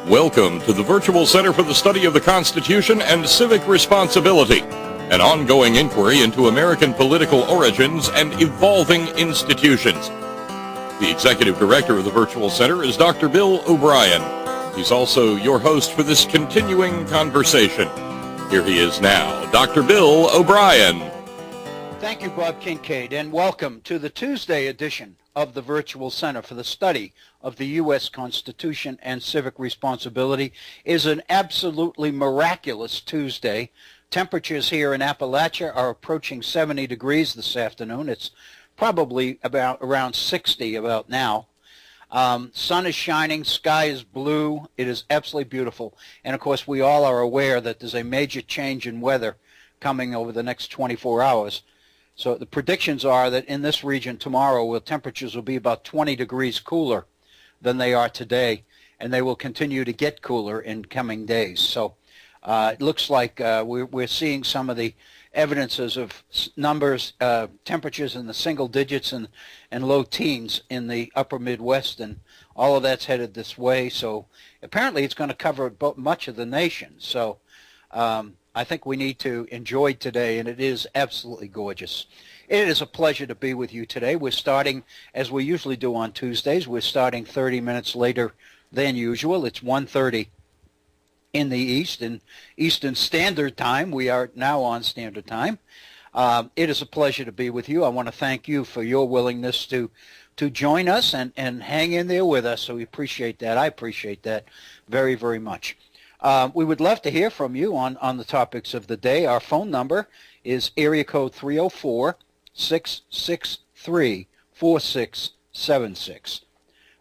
Welcome to the Virtual Center for the Study of the Constitution and Civic Responsibility, an ongoing inquiry into American political origins and evolving institutions. The Executive Director of the Virtual Center is Dr. Bill O'Brien. He's also your host for this continuing conversation. Here he is now, Dr. Bill O'Brien. Thank you, Bob Kincaid, and welcome to the Tuesday edition of the Virtual Center for the Study of the U.S. Constitution and Civic Responsibility. Is an absolutely miraculous Tuesday. Temperatures here in Appalachia are approaching 70 degrees this afternoon. It's probably about around 60 about now. Sun is shining, sky is blue. It is absolutely beautiful. And of course, we all are aware that there's a major change in weather coming over the next 24 hours. So the predictions are that in this region tomorrow, temperatures will be about 20 degrees cooler than they are today, and they will continue to get cooler in coming days. So it looks like we're seeing some of the evidences of numbers, temperatures in the single digits and low teens in the upper Midwest, and all of that's headed this way. So apparently it's going to cover much of the nation. So I think we need to enjoy today, and it is absolutely gorgeous. It is a pleasure to be with you today. We're starting, as we usually do on Tuesdays, we're starting 30 minutes later than usual. It's 1:30 in the East, in Eastern Standard Time. We are now on Standard Time. It is a pleasure to be with you. I want to thank you for your willingness to join us and hang in there with us, so we appreciate that. I appreciate that very, very much. We would love to hear from you on the topics of the day. Our phone number is area code 304-663-4676.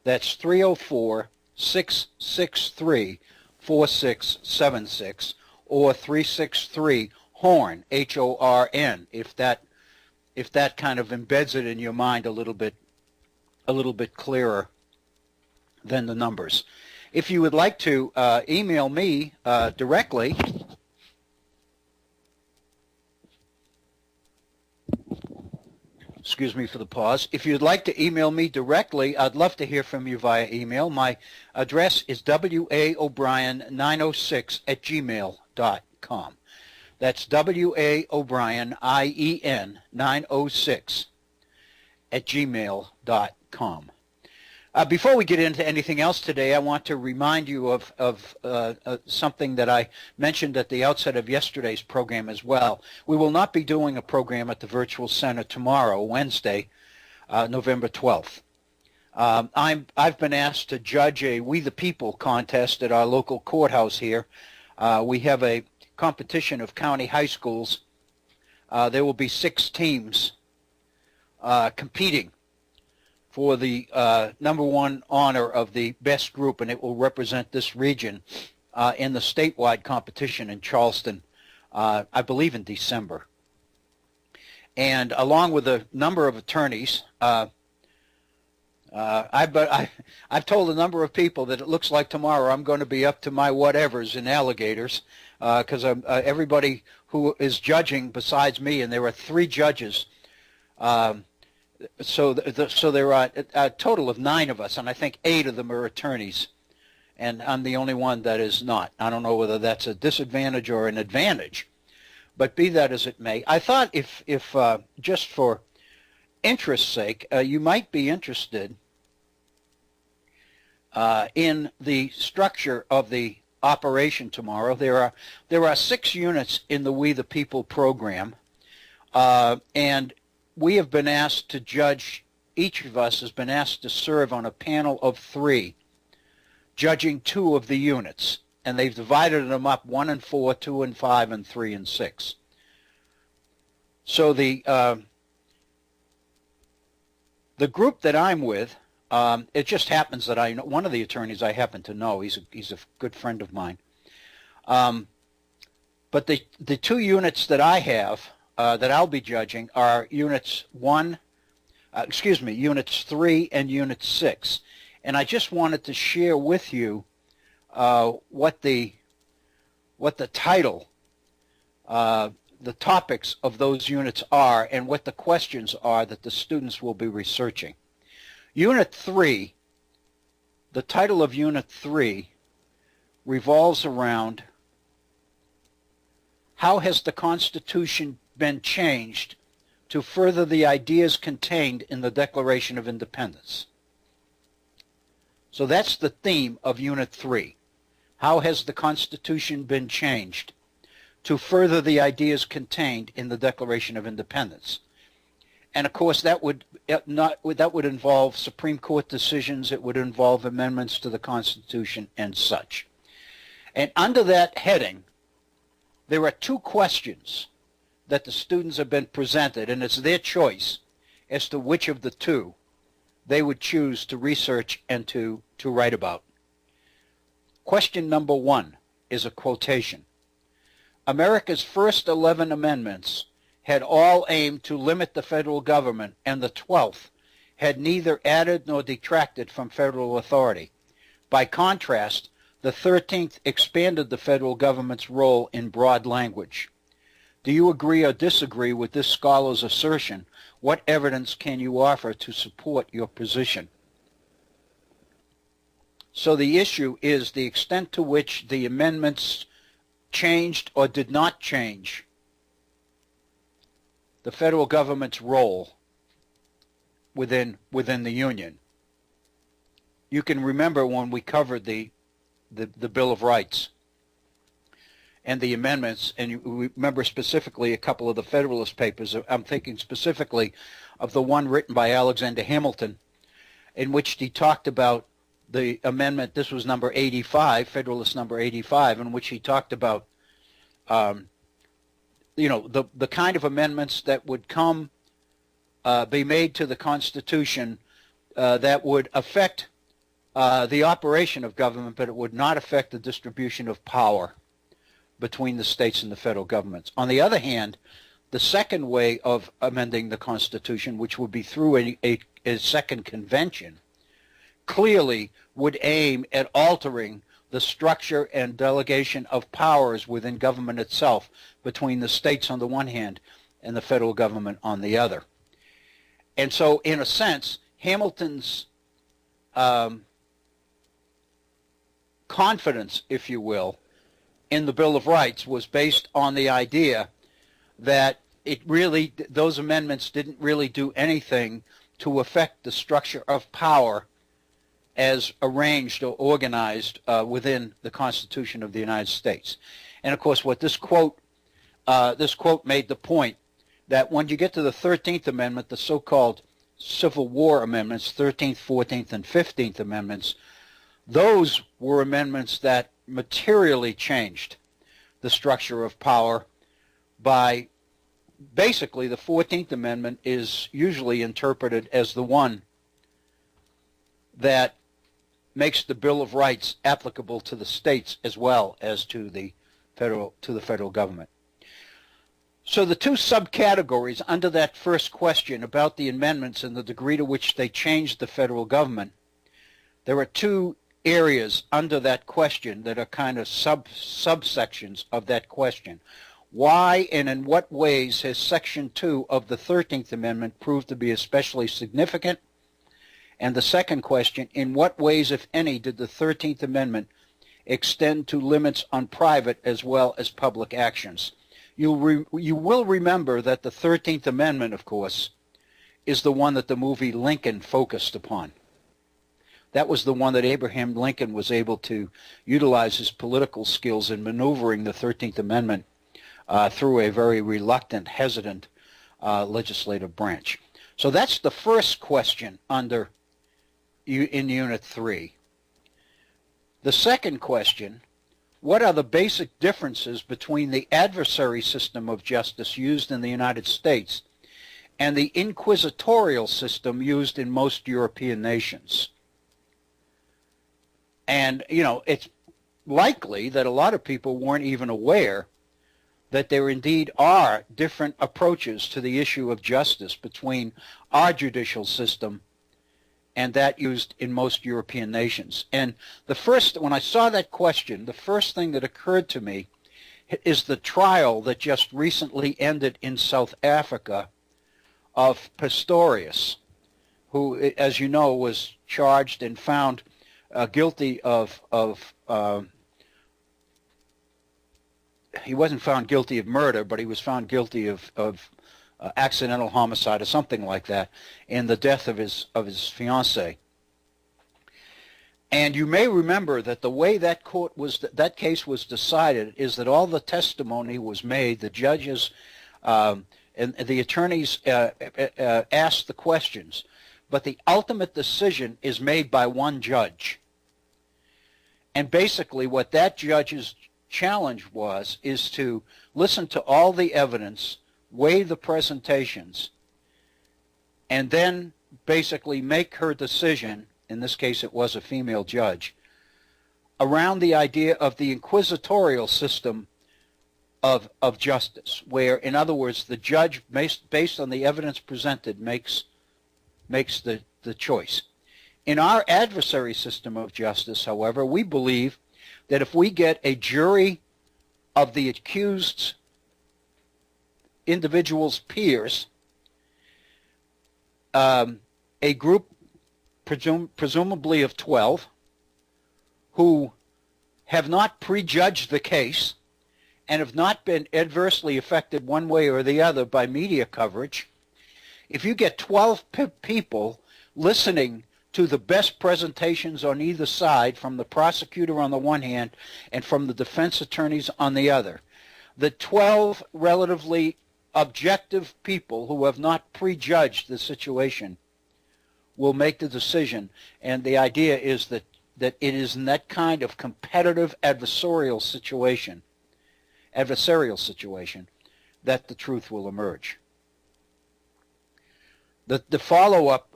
That's 304-663-4676 or 363-HORN, H-O-R-N, if that kind of embeds it in your mind a little bit clearer than the numbers. If you would like to email me directly, excuse me for the pause. If you'd like to email me directly, I'd love to hear from you via email. My address is waobrien906@gmail.com. That's waobrien906@gmail.com. Before we get into anything else today, I want to remind you of something that I mentioned at the outset of yesterday's program as well. We will not be doing a program at the Virtual Center tomorrow, Wednesday, November 12th. I've been asked to judge a We the People contest at our local courthouse here. We have a competition of county high schools. There will be 6 teams competing for the number one honor of the best group, and it will represent this region in the statewide competition in Charleston, I believe in December. And along with a number of attorneys, I've told a number of people that it looks like tomorrow I'm going to be up to my whatevers in alligators, because everybody who is judging besides me, and there are 3 judges, so there are a total of 9 of us, and I think 8 of them are attorneys, and I'm the only one that is not. I don't know whether that's a disadvantage or an advantage, but be that as it may, I thought if just for interest's sake, you might be interested in the structure of the operation tomorrow. There are 6 units in the We the People program, and we have been asked to judge. Each of us has been asked to serve on a panel of 3, judging 2 of the units, and they've divided them up 1 and 4, 2 and 5, and 3 and 6. So the group that I'm with, it just happens that I know one of the attorneys I happen to know. He's a good friend of mine. But the 2 units that I have that I'll be judging are units 3 and unit 6. And I just wanted to share with you what the title the topics of those units are and what the questions are that the students will be researching. Unit 3, the title of Unit 3 revolves around how has the Constitution been changed to further the ideas contained in the Declaration of Independence. So that's the theme of Unit 3. How has the Constitution been changed to further the ideas contained in the Declaration of Independence? And of course that would involve Supreme Court decisions, it would involve amendments to the Constitution and such. And under that heading, there are two questions that the students have been presented, and it's their choice as to which of the two they would choose to research and to write about. Question number 1 is a quotation. America's first 11 amendments had all aimed to limit the federal government, and the 12th had neither added nor detracted from federal authority. By contrast, the 13th expanded the federal government's role in broad language. Do you agree or disagree with this scholar's assertion? What evidence can you offer to support your position? So the issue is the extent to which the amendments changed or did not change the federal government's role within the Union. You can remember when we covered the Bill of Rights and the amendments, and you remember specifically a couple of the Federalist Papers. I'm thinking specifically of the one written by Alexander Hamilton, in which he talked about the amendment. This was number 85, Federalist number 85, in which he talked about the kind of amendments that would be made to the Constitution that would affect the operation of government, but it would not affect the distribution of power between the states and the federal governments. On the other hand, the second way of amending the Constitution, which would be through a second convention, clearly would aim at altering the structure and delegation of powers within government itself between the states on the one hand and the federal government on the other. And so, in a sense, Hamilton's confidence, if you will, in the Bill of Rights was based on the idea that those amendments didn't really do anything to affect the structure of power as arranged or organized within the Constitution of the United States. And of course, what this quote made the point that when you get to the 13th Amendment, the so-called Civil War amendments, 13th, 14th, and 15th Amendments, those were amendments that materially changed the structure of power by basically the 14th Amendment is usually interpreted as the one that makes the Bill of Rights applicable to the states as well as to the federal government. So the two subcategories under that first question about the amendments and the degree to which they changed the federal government, there are two areas under that question that are kind of subsections of that question. Why and in what ways has Section 2 of the 13th Amendment proved to be especially significant? And the second question, in what ways, if any, did the 13th Amendment extend to limits on private as well as public actions? You will remember that the 13th Amendment, of course, is the one that the movie Lincoln focused upon. That was the one that Abraham Lincoln was able to utilize his political skills in maneuvering the 13th Amendment through a very reluctant, hesitant legislative branch. So that's the first question in Unit 3. The second question, what are the basic differences between the adversary system of justice used in the United States and the inquisitorial system used in most European nations? And, it's likely that a lot of people weren't even aware that there indeed are different approaches to the issue of justice between our judicial system and that used in most European nations. And when I saw that question, the first thing that occurred to me is the trial that just recently ended in South Africa of Pistorius, who, as you know, was charged and found guilty of he wasn't found guilty of murder, but he was found guilty of accidental homicide or something like that in the death of his fiancée. And you may remember that the way that case was decided is that all the testimony was made, the judges and the attorneys asked the questions, but the ultimate decision is made by one judge. And basically what that judge's challenge is to listen to all the evidence, weigh the presentations, and then basically make her decision, in this case it was a female judge, around the idea of the inquisitorial system of justice, where, in other words, the judge, based on the evidence presented, makes the choice. In our adversary system of justice, however, we believe that if we get a jury of the accused's individual's peers, a group presumably of 12 who have not prejudged the case and have not been adversely affected one way or the other by media coverage, if you get 12 people listening to the best presentations on either side, from the prosecutor on the one hand and from the defense attorneys on the other, the 12 relatively objective people who have not prejudged the situation will make the decision. And the idea is that it is in that kind of competitive adversarial situation that the truth will emerge. The follow-up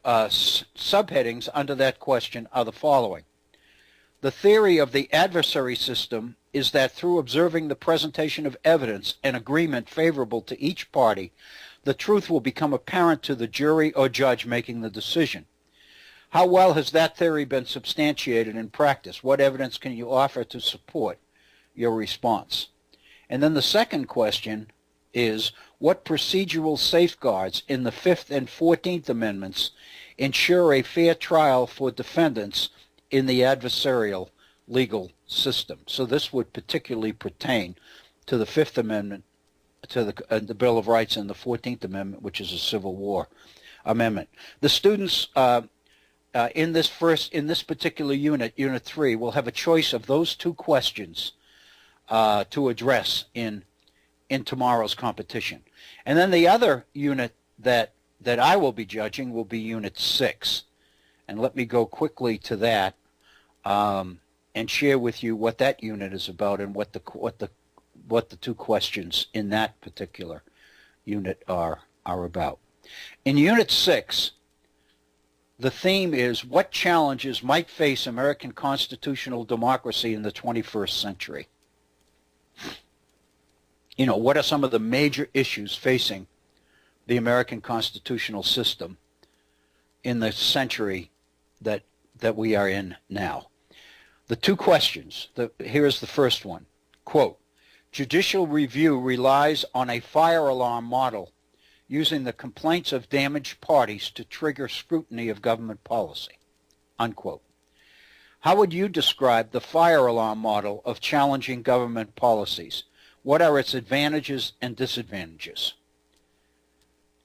subheadings under that question are the following. The theory of the adversary system is that through observing the presentation of evidence and agreement favorable to each party, the truth will become apparent to the jury or judge making the decision. How well has that theory been substantiated in practice? What evidence can you offer to support your response? And then the second question is, what procedural safeguards in the Fifth and 14th Amendments ensure a fair trial for defendants in the adversarial legal system? So this would particularly pertain to the Fifth Amendment, to the Bill of Rights, and the 14th Amendment, which is a Civil War amendment. The students in this particular unit, Unit 3, will have a choice of those two questions to address in tomorrow's competition. And then the other unit that I will be judging will be Unit 6. And let me go quickly to that and share with you what that unit is about and what the two questions in that particular unit are about. In Unit 6, the theme is what challenges might face American constitutional democracy in the 21st century. You know, what are some of the major issues facing the American constitutional system in the century that we are in now? The two questions, here is the first one. Quote, judicial review relies on a fire alarm model using the complaints of damaged parties to trigger scrutiny of government policy. Unquote. How would you describe the fire alarm model of challenging government policies? What are its advantages and disadvantages?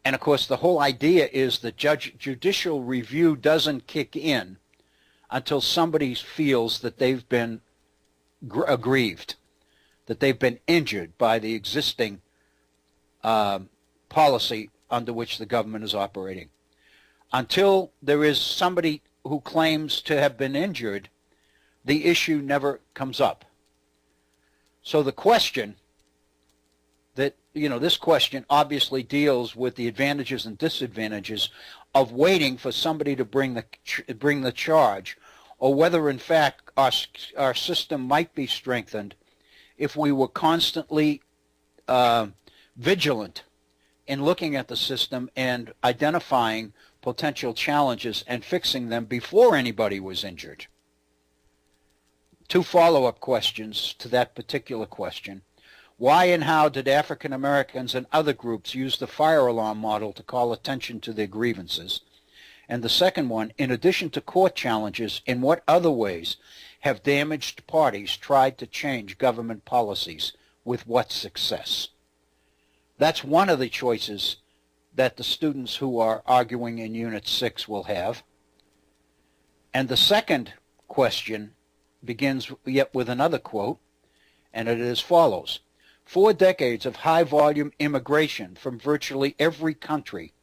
And of course, the whole idea is that judicial review doesn't kick in until somebody feels that they've been aggrieved, that they've been injured by the existing policy under which the government is operating. Until there is somebody who claims to have been injured, the issue never comes up. So the question this question obviously deals with the advantages and disadvantages of waiting for somebody to bring the charge, or whether in fact our system might be strengthened if we were constantly vigilant in looking at the system and identifying potential challenges and fixing them before anybody was injured. Two follow-up questions to that particular question. Why and how did African Americans and other groups use the fire alarm model to call attention to their grievances? And the second one, in addition to court challenges, in what other ways have damaged parties tried to change government policies? With what success? That's one of the choices that the students who are arguing in Unit 6 will have. And the second question begins yet with another quote, and it is as follows. 4 decades of high-volume immigration from virtually every country,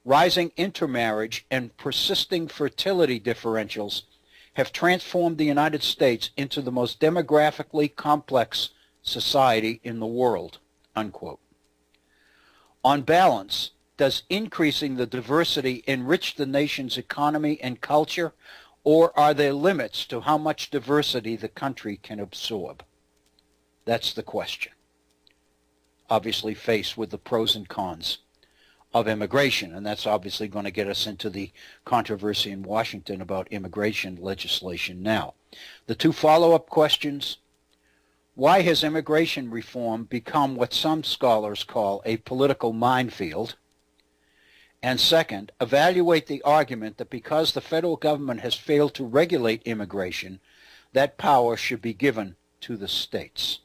rising intermarriage, and persisting fertility differentials have transformed the United States into the most demographically complex society in the world, unquote. On balance, does increasing the diversity enrich the nation's economy and culture, or are there limits to how much diversity the country can absorb? That's the question. Obviously faced with the pros and cons of immigration, and that's obviously going to get us into the controversy in Washington about immigration legislation now. The 2 follow-up questions: why has immigration reform become what some scholars call a political minefield? And second, evaluate the argument that because the federal government has failed to regulate immigration, that power should be given to the states.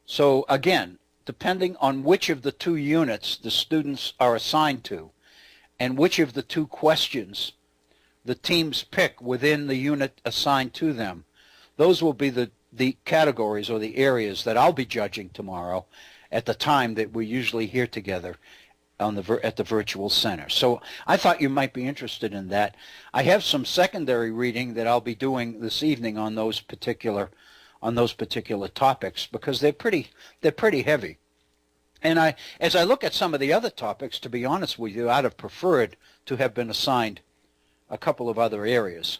So again, depending on which of the 2 units the students are assigned to and which of the 2 questions the teams pick within the unit assigned to them, those will be the categories or the areas that I'll be judging tomorrow at the time that we're usually here together at the virtual center. So I thought you might be interested in that. I have some secondary reading that I'll be doing this evening on those particular topics, because they're pretty heavy. And as I look at some of the other topics, to be honest with you, I'd have preferred to have been assigned a couple of other areas.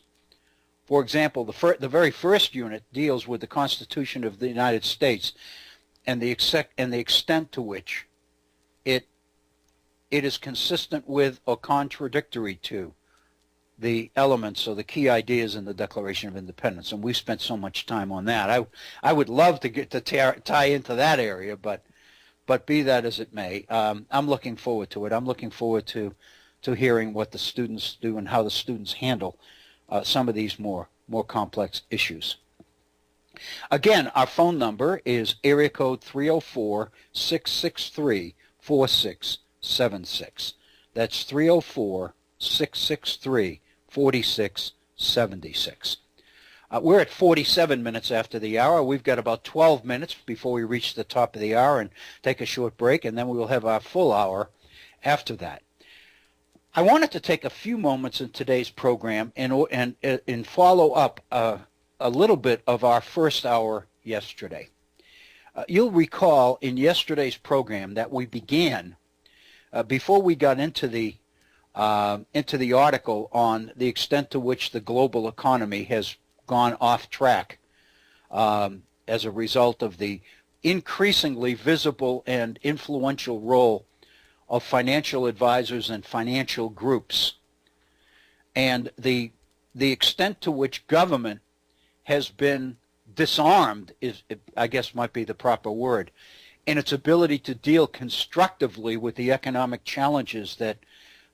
For example, the very first unit deals with the Constitution of the United States and the extent to which it is consistent with or contradictory to the elements or the key ideas in the Declaration of Independence, and we spent so much time on that. I would love to get to tie into that area, but be that as it may, I'm looking forward to it. I'm looking forward to hearing what the students do and how the students handle some of these more complex issues. Again, our phone number is area code 304-663-4676. That's 304-663-4676. We're at 47 minutes after the hour. We've got about 12 minutes before we reach the top of the hour and take a short break, and then we will have our full hour after that. I wanted to take a few moments in today's program and follow up a little bit of our first hour yesterday. You'll recall in yesterday's program that we began, before we got into the article on the extent to which the global economy has gone off track as a result of the increasingly visible and influential role of financial advisors and financial groups, and the extent to which government has been disarmed, I guess might be the proper word, in its ability to deal constructively with the economic challenges that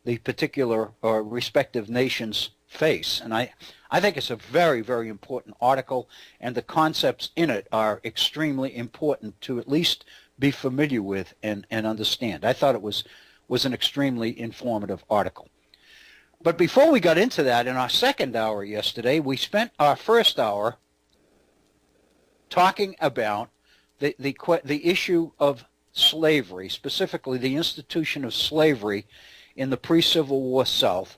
the particular or respective nations face. And I think it's a very, very important article, and the concepts in it are extremely important to at least be familiar with and understand. I thought it was an extremely informative article. But before we got into that, in our second hour yesterday, we spent our first hour talking about the issue of slavery, specifically the institution of slavery in the pre-Civil War South.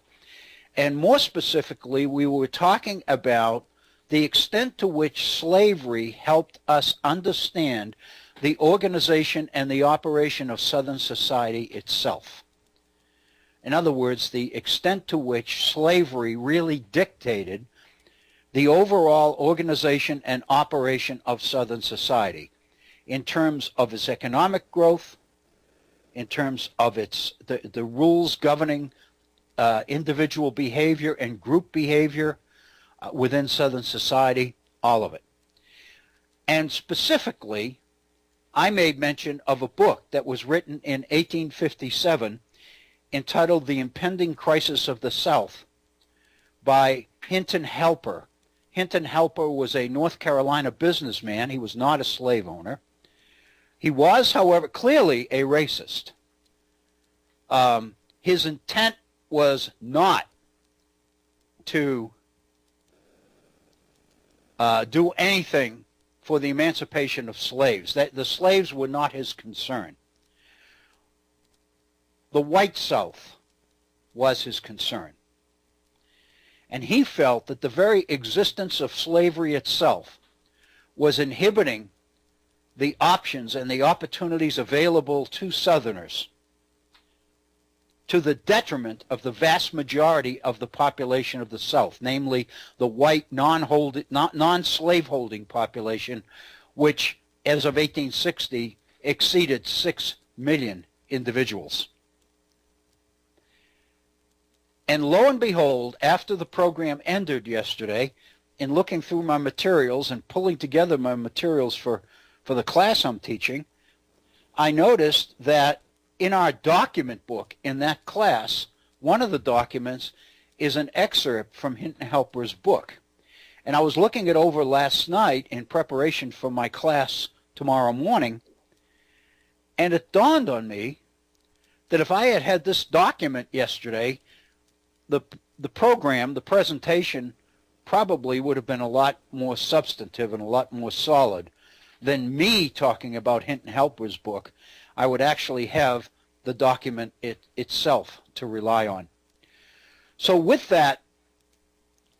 And more specifically, we were talking about the extent to which slavery helped us understand the organization and the operation of Southern society itself. In other words, the extent to which slavery really dictated the overall organization and operation of Southern society in terms of its economic growth, in terms of the rules governing individual behavior and group behavior within Southern society, all of it. And specifically, I made mention of a book that was written in 1857 entitled The Impending Crisis of the South by Hinton Helper. Hinton Helper was a North Carolina businessman. He was not a slave owner. He was, however, clearly a racist. His intent was not to do anything for the emancipation of slaves. That the slaves were not his concern. The white South was his concern. And he felt that the very existence of slavery itself was inhibiting the options and the opportunities available to Southerners, to the detriment of the vast majority of the population of the South, namely the white non-slaveholding population, which, as of 1860, exceeded 6 million individuals. And lo and behold, after the program ended yesterday, in looking through my materials and pulling together my materials for the class I'm teaching, I noticed that in our document book in that class, one of the documents is an excerpt from Hinton Helper's book. And I was looking it over last night in preparation for my class tomorrow morning, and it dawned on me that if I had had this document yesterday, the program, the presentation, probably would have been a lot more substantive and a lot more solid than me talking about Hinton Helper's book. I would actually have the document itself to rely on. So with that,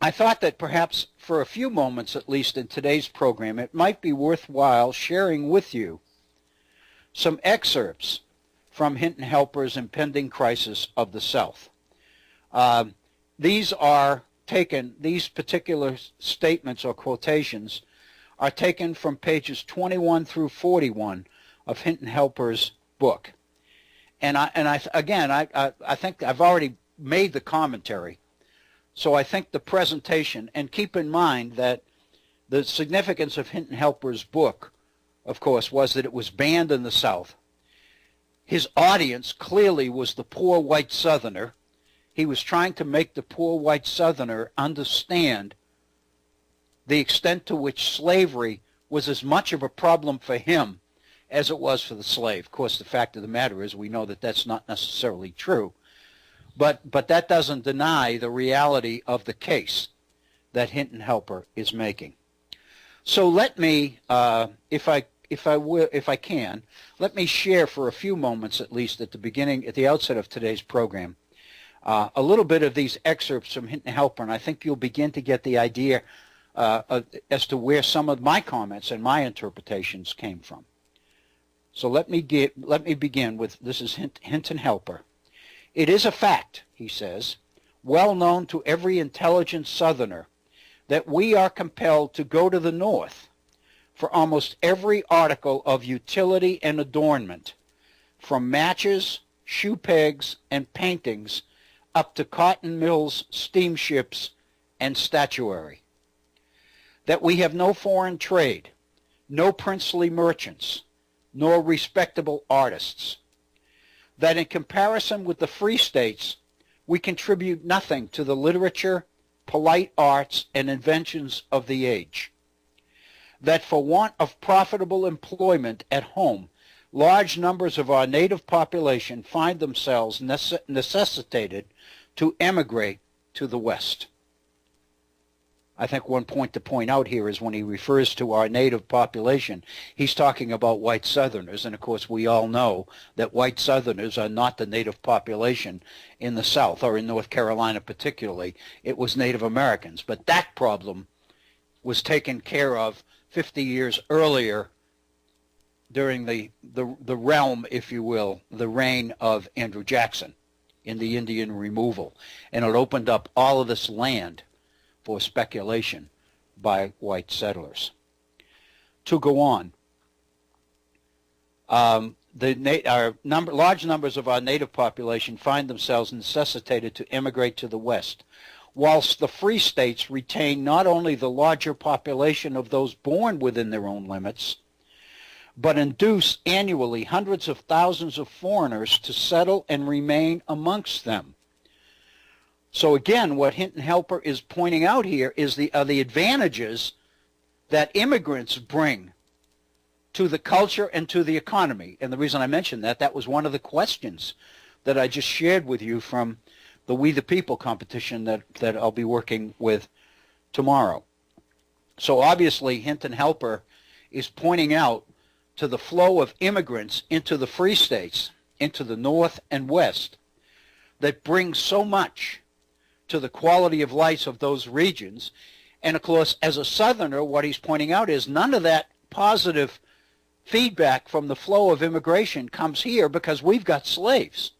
I thought that perhaps for a few moments, at least in today's program, it might be worthwhile sharing with you some excerpts from Hinton Helper's Impending Crisis of the South. These particular statements or quotations are taken from pages 21 through 41 of Hinton Helper's book. And I think I've already made the commentary. So I think the presentation, and keep in mind that the significance of Hinton Helper's book, of course, was that it was banned in the South. His audience clearly was the poor white Southerner. He was trying to make the poor white Southerner understand the extent to which slavery was as much of a problem for him as it was for the slave. Of course, the fact of the matter is we know that that's not necessarily true. But that doesn't deny the reality of the case that Hinton Helper is making. So let me, if I can, let me share for a few moments at least at the outset of today's program, a little bit of these excerpts from Hinton Helper, and I think you'll begin to get the idea as to where some of my comments and my interpretations came from. So let me begin with, this is Hinton Helper. It is a fact, he says, well known to every intelligent Southerner, that we are compelled to go to the North for almost every article of utility and adornment, from matches, shoe pegs, and paintings up to cotton mills, steamships, and statuary. That we have no foreign trade, no princely merchants, nor respectable artists. That in comparison with the free states, we contribute nothing to the literature, polite arts, and inventions of the age. That for want of profitable employment at home, large numbers of our native population find themselves necessitated to emigrate to the West. I think one point to point out here is when he refers to our native population, he's talking about white Southerners, and of course we all know that white Southerners are not the native population in the South, or in North Carolina particularly. It was Native Americans, but that problem was taken care of 50 years earlier during the realm, if you will, the reign of Andrew Jackson in the Indian removal, and it opened up all of this land for speculation by white settlers. To go on, large numbers of our native population find themselves necessitated to immigrate to the West. whilst the free states retain not only the larger population of those born within their own limits, but induce annually hundreds of thousands of foreigners to settle and remain amongst them. So again, what Hinton Helper is pointing out here is the advantages that immigrants bring to the culture and to the economy. And the reason I mentioned that was one of the questions that I just shared with you from the We the People competition that I'll be working with tomorrow. So obviously Hinton Helper is pointing out to the flow of immigrants into the free states, into the North and West, that brings so much to the quality of life of those regions. And of course, as a Southerner, what he's pointing out is none of that positive feedback from the flow of immigration comes here because we've got slaves.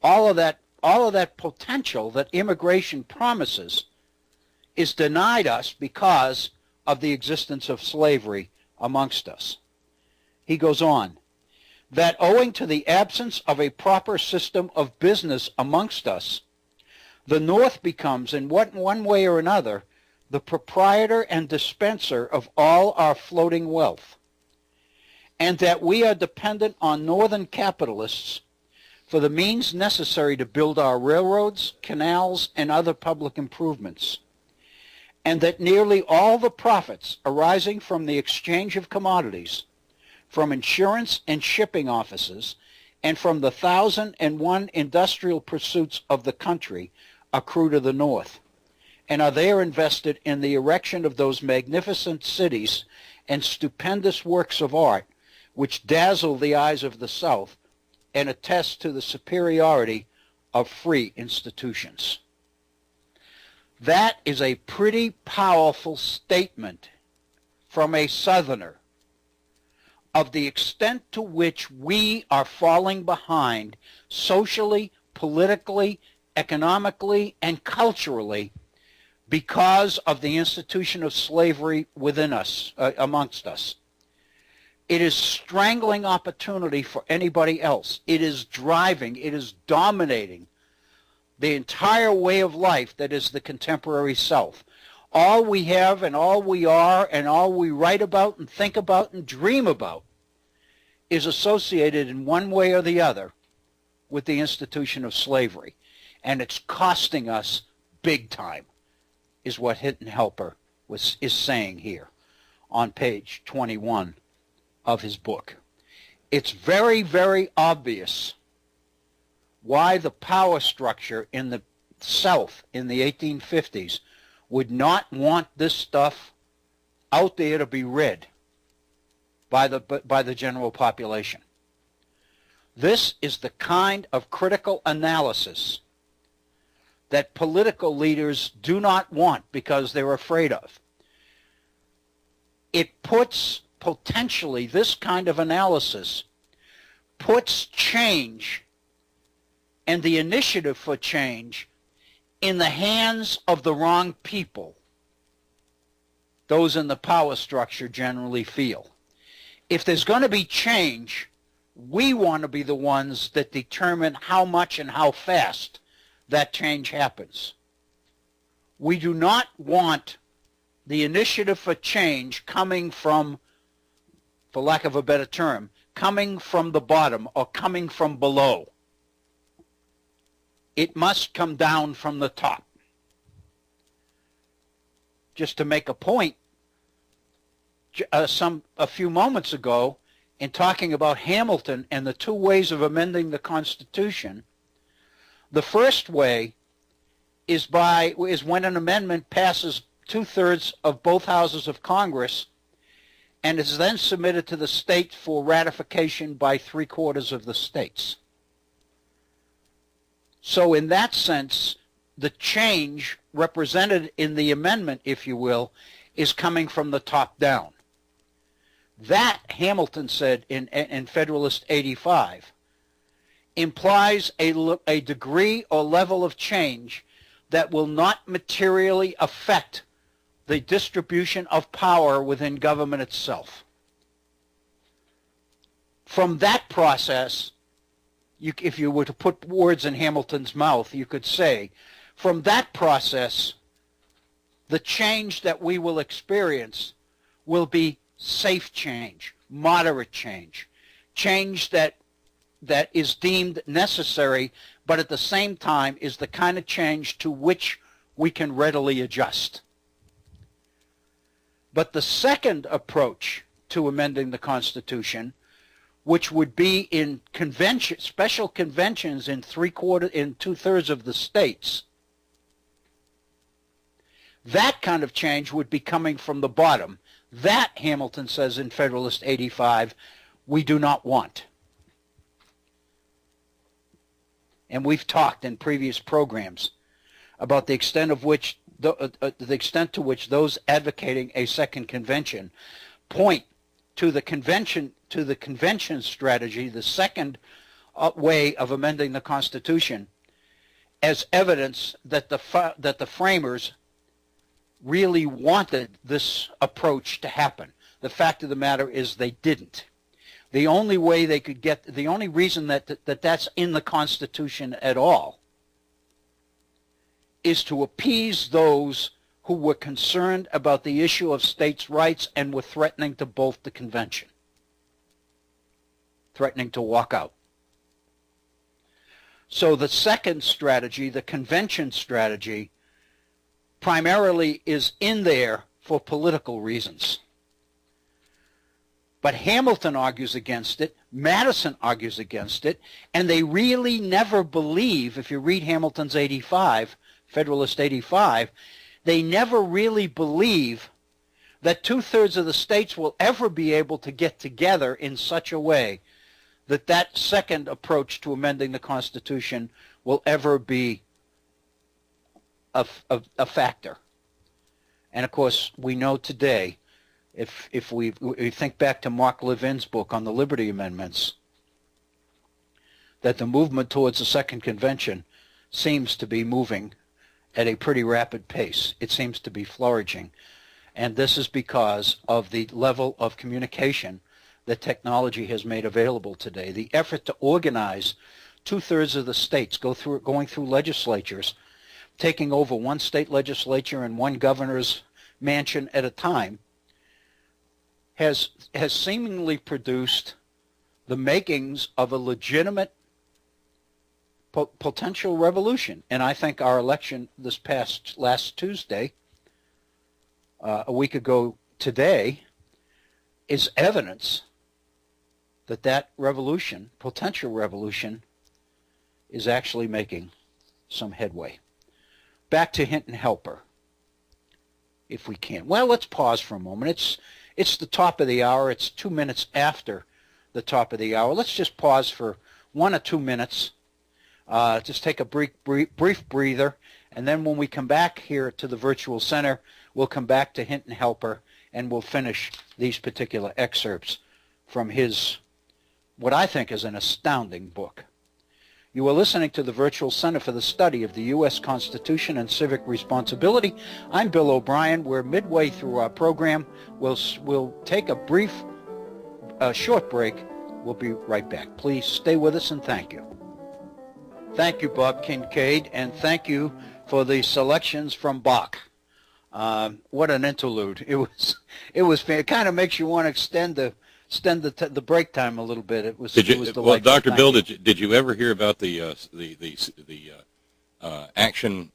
All of that potential that immigration promises is denied us because of the existence of slavery amongst us. He goes on, that owing to the absence of a proper system of business amongst us, the North becomes, in one way or another, the proprietor and dispenser of all our floating wealth, and that we are dependent on Northern capitalists for the means necessary to build our railroads, canals, and other public improvements, and that nearly all the profits arising from the exchange of commodities, from insurance and shipping offices, and from the 1,001 industrial pursuits of the country accrue to the North, and are there invested in the erection of those magnificent cities and stupendous works of art which dazzle the eyes of the South and attest to the superiority of free institutions. That is a pretty powerful statement from a Southerner of the extent to which we are falling behind socially, politically, economically, and culturally because of the institution of slavery within us, amongst us. It is strangling opportunity for anybody else. It is driving, it is dominating the entire way of life that is the contemporary South. All we have and all we are and all we write about and think about and dream about is associated in one way or the other with the institution of slavery. And it's costing us big time, is what Hinton Helper is saying here on page 21 of his book. It's very, very obvious why the power structure in the South in the 1850s would not want this stuff out there to be read by the general population. This is the kind of critical analysis that political leaders do not want because they're afraid of. It puts potentially, this kind of analysis puts change and the initiative for change in the hands of the wrong people. Those in the power structure generally feel. If there's going to be change, we want to be the ones that determine how much and how fast that change happens. We do not want the initiative for change coming from, for lack of a better term, coming from the bottom or coming from below. It must come down from the top. Just to make a point, a few moments ago, in talking about Hamilton and the two ways of amending the Constitution, the first way is when an amendment passes 2/3 of both houses of Congress and is then submitted to the states for ratification by 3/4 of the states. So in that sense, the change represented in the amendment, if you will, is coming from the top down. That, Hamilton said in Federalist 85, implies a degree or level of change that will not materially affect the distribution of power within government itself. From that process, if you were to put words in Hamilton's mouth, you could say, From that process, the change that we will experience will be safe change, moderate change, change that is deemed necessary, but at the same time is the kind of change to which we can readily adjust. But the second approach to amending the Constitution, which would be in special conventions in two-thirds of the states, that kind of change would be coming from the bottom. That, Hamilton says in Federalist 85, we do not want. And we've talked in previous programs about the extent to which those advocating a second convention point to the convention strategy, the second way of amending the Constitution, as evidence that the framers really wanted this approach to happen. The fact of the matter is they didn't. The only way they could the only reason that's in the Constitution at all is to appease those who were concerned about the issue of states' rights and were threatening to bolt the convention, threatening to walk out. So the second strategy, the convention strategy, primarily is in there for political reasons. But Hamilton argues against it, Madison argues against it, and they really never believe, if you read Hamilton's 85, Federalist 85, they never really believe that two-thirds of the states will ever be able to get together in such a way that that second approach to amending the Constitution will ever be a factor. And of course, we know today, if we think back to Mark Levin's book on the Liberty Amendments, that the movement towards the Second Convention seems to be moving at a pretty rapid pace. It seems to be flourishing. And this is because of the level of communication that technology has made available today. The effort to organize two-thirds of the states going through legislatures, taking over one state legislature and one governor's mansion at a time, has seemingly produced the makings of a legitimate potential revolution. And I think our election last Tuesday, a week ago today, is evidence that revolution, potential revolution, is actually making some headway. Back to Hinton Helper, if we can. Well, let's pause for a moment. It's the top of the hour. It's 2 minutes after the top of the hour. Let's just pause for 1 or 2 minutes. Just take a brief breather, and then when we come back here to the Virtual Center, we'll come back to Hinton Helper, and we'll finish these particular excerpts from his, what I think is an astounding book. You are listening to the Virtual Center for the Study of the U.S. Constitution and Civic Responsibility. I'm Bill O'Brien. We're midway through our program. We'll take a short break. We'll be right back. Please stay with us, and thank you. Thank you, Bob Kincaid, and thank you for the selections from Bach. What an interlude! It kind of makes you want to extend the break time a little bit. It was delightful. Well, Dr. Bill, did you ever hear about the action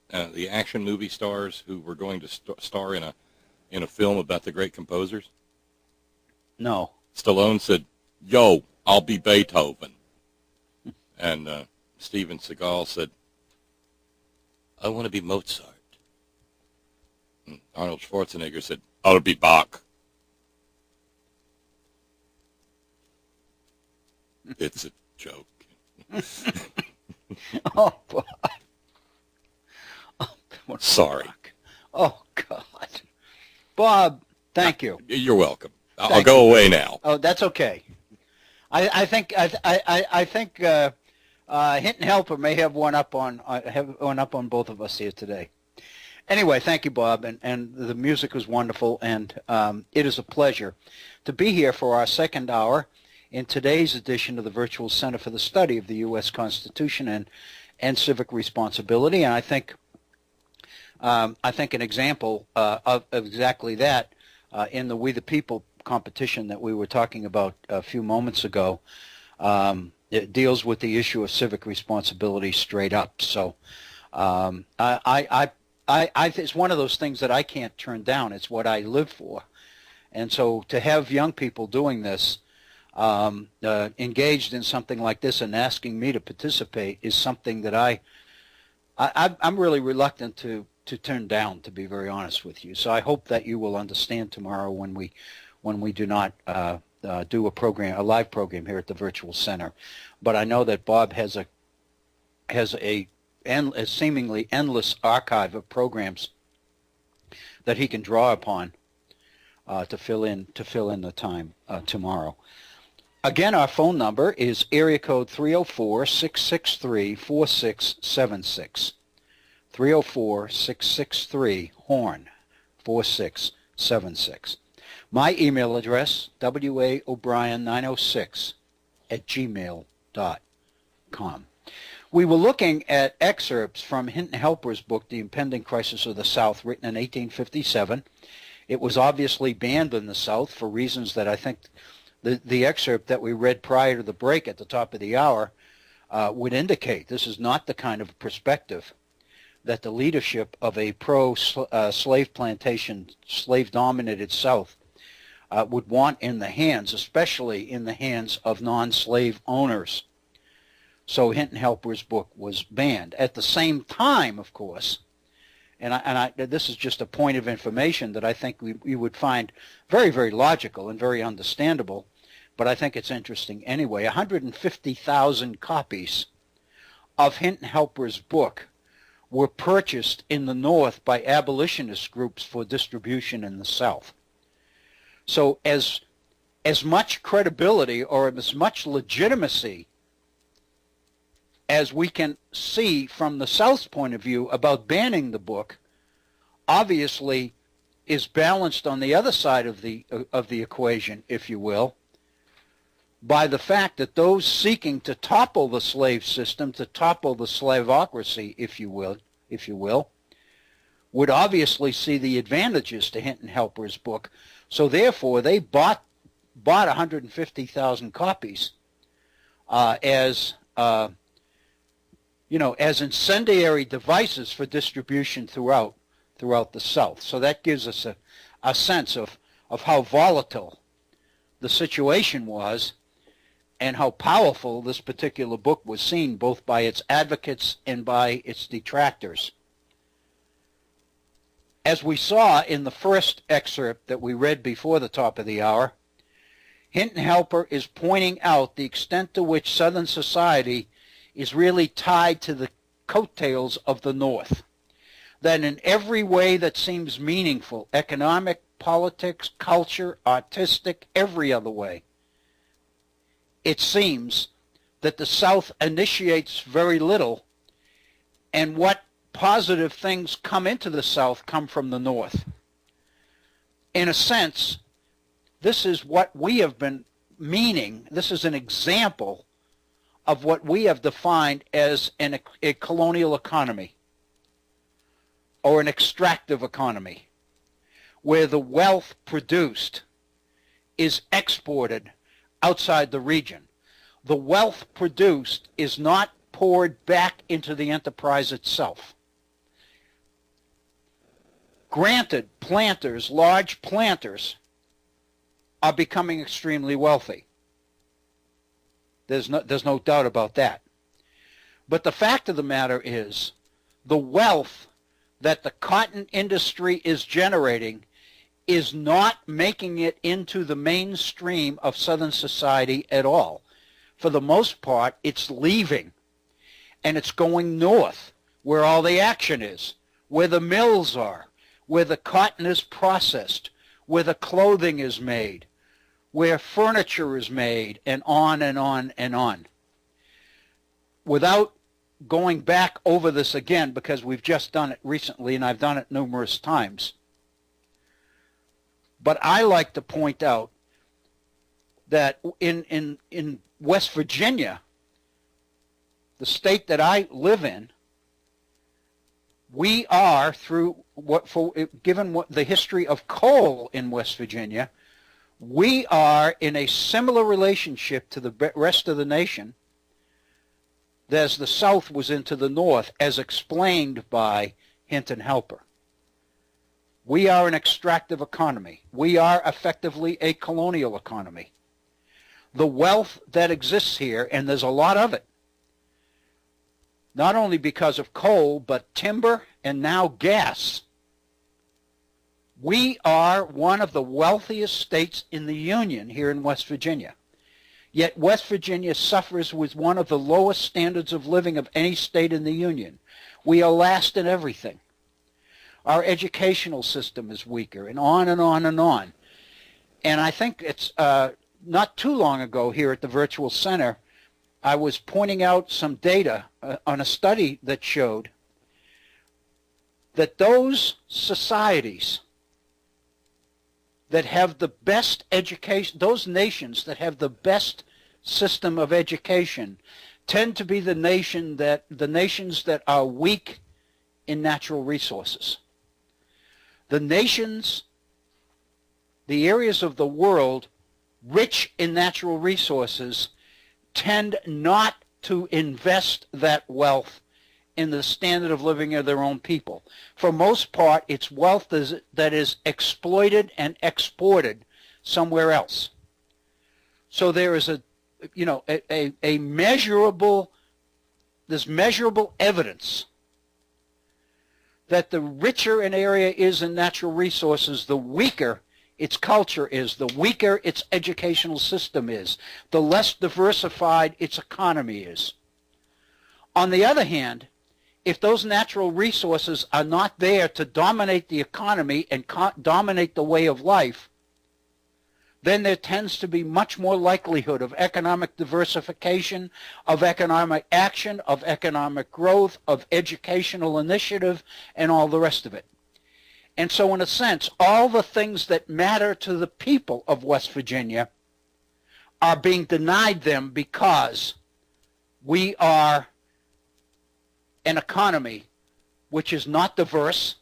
movie stars who were going to star in a film about the great composers? No. Stallone said, "Yo, I'll be Beethoven," and Steven Seagal said, "I want to be Mozart." And Arnold Schwarzenegger said, "I'll be Bach." It's a joke. Oh, boy. Oh, sorry. Oh, God. Bob, thank you. You're welcome. I'll go away now. Oh, that's okay. I think Hinton Helper may have one up on both of us here today. Anyway, thank you, Bob, and the music was wonderful, and it is a pleasure to be here for our second hour in today's edition of the Virtual Center for the Study of the U.S. Constitution and Civic Responsibility. And I think I think an example of exactly that in the We the People competition that we were talking about a few moments ago, it deals with the issue of civic responsibility straight up. So it's one of those things that I can't turn down. It's what I live for. And so to have young people doing this, engaged in something like this and asking me to participate is something that I'm really reluctant to turn down, to be very honest with you. So I hope that you will understand tomorrow when we do not do a live program here at the Virtual Center. But I know that Bob has a seemingly endless archive of programs that he can draw upon to fill in the time tomorrow. Again, our phone number is area code 304-663-4676. 304-663-HORN 4676. My email address, waobrien906@gmail.com. We were looking at excerpts from Hinton Helper's book, The Impending Crisis of the South, written in 1857. It was obviously banned in the South for reasons that I think the excerpt that we read prior to the break at the top of the hour would indicate. This is not the kind of perspective that the leadership of a pro-slave plantation, slave-dominated South would want in the hands, especially in the hands of non-slave owners. So Hinton Helper's book was banned. At the same time, of course, and this is just a point of information that I think we would find very, very logical and very understandable, but I think it's interesting anyway. 150,000 copies of Hinton Helper's book were purchased in the North by abolitionist groups for distribution in the South. So as much credibility or as much legitimacy as we can see from the South's point of view about banning the book, obviously is balanced on the other side of the equation, if you will, by the fact that those seeking to topple the slave system, to topple the slavocracy, if you will, would obviously see the advantages to Hinton Helper's book. So therefore, they bought 150,000 copies as incendiary devices for distribution throughout the South. So that gives us a sense of how volatile the situation was and how powerful this particular book was seen both by its advocates and by its detractors. As we saw in the first excerpt that we read before the top of the hour, Hinton Helper is pointing out the extent to which Southern society is really tied to the coattails of the North. That in every way that seems meaningful, economic, politics, culture, artistic, every other way, it seems that the South initiates very little, and what positive things come into the South come from the North. In a sense, this is what we have been meaning. This is an example of what we have defined as a colonial economy or an extractive economy, where the wealth produced is exported outside the region. The wealth produced is not poured back into the enterprise itself. Granted, planters, large planters, are becoming extremely wealthy. There's no doubt about that. But the fact of the matter is, the wealth that the cotton industry is generating is not making it into the mainstream of Southern society at all. For the most part, it's leaving, and it's going north, where all the action is, where the mills are, where the cotton is processed, where the clothing is made, where furniture is made, and on and on and on. Without going back over this again, because we've just done it recently and I've done it numerous times, but I like to point out that in West Virginia, the state that I live in, We are, given the history of coal in West Virginia, we are in a similar relationship to the rest of the nation as the South was into the North, as explained by Hinton Helper. We are an extractive economy. We are effectively a colonial economy. The wealth that exists here, and there's a lot of it, not only because of coal, but timber and now gas. We are one of the wealthiest states in the Union here in West Virginia. Yet West Virginia suffers with one of the lowest standards of living of any state in the Union. We are last in everything. Our educational system is weaker, and on and on and on. And I think it's not too long ago here at the Virtual Center, I was pointing out some data on a study that showed that those societies that have the best education, those nations that have the best system of education, tend to be the nations that are weak in natural resources. The nations, the areas of the world rich in natural resources, tend not to invest that wealth in the standard of living of their own people. For most part, it's wealth that is exploited and exported somewhere else. So there is there's measurable evidence that the richer an area is in natural resources, the weaker its culture is, the weaker its educational system is, the less diversified its economy is. On the other hand, if those natural resources are not there to dominate the economy and dominate the way of life, then there tends to be much more likelihood of economic diversification, of economic action, of economic growth, of educational initiative, and all the rest of it. And so in a sense, all the things that matter to the people of West Virginia are being denied them because we are an economy which is not diverse,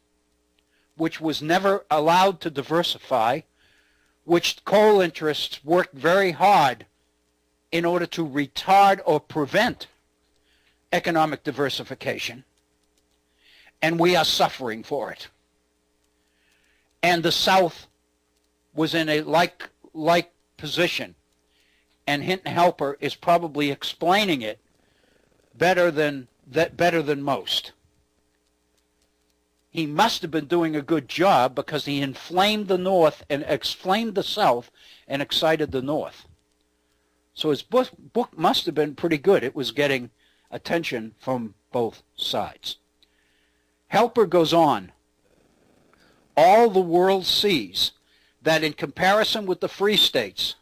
which was never allowed to diversify, which coal interests worked very hard in order to retard or prevent economic diversification, and we are suffering for it. And the South was in a like position, and Hinton Helper is probably explaining it better than most. He must have been doing a good job because he inflamed the North and explained the South and excited the North. So his book must have been pretty good. It was getting attention from both sides. Helper goes on. All the world sees that in comparison with the free states,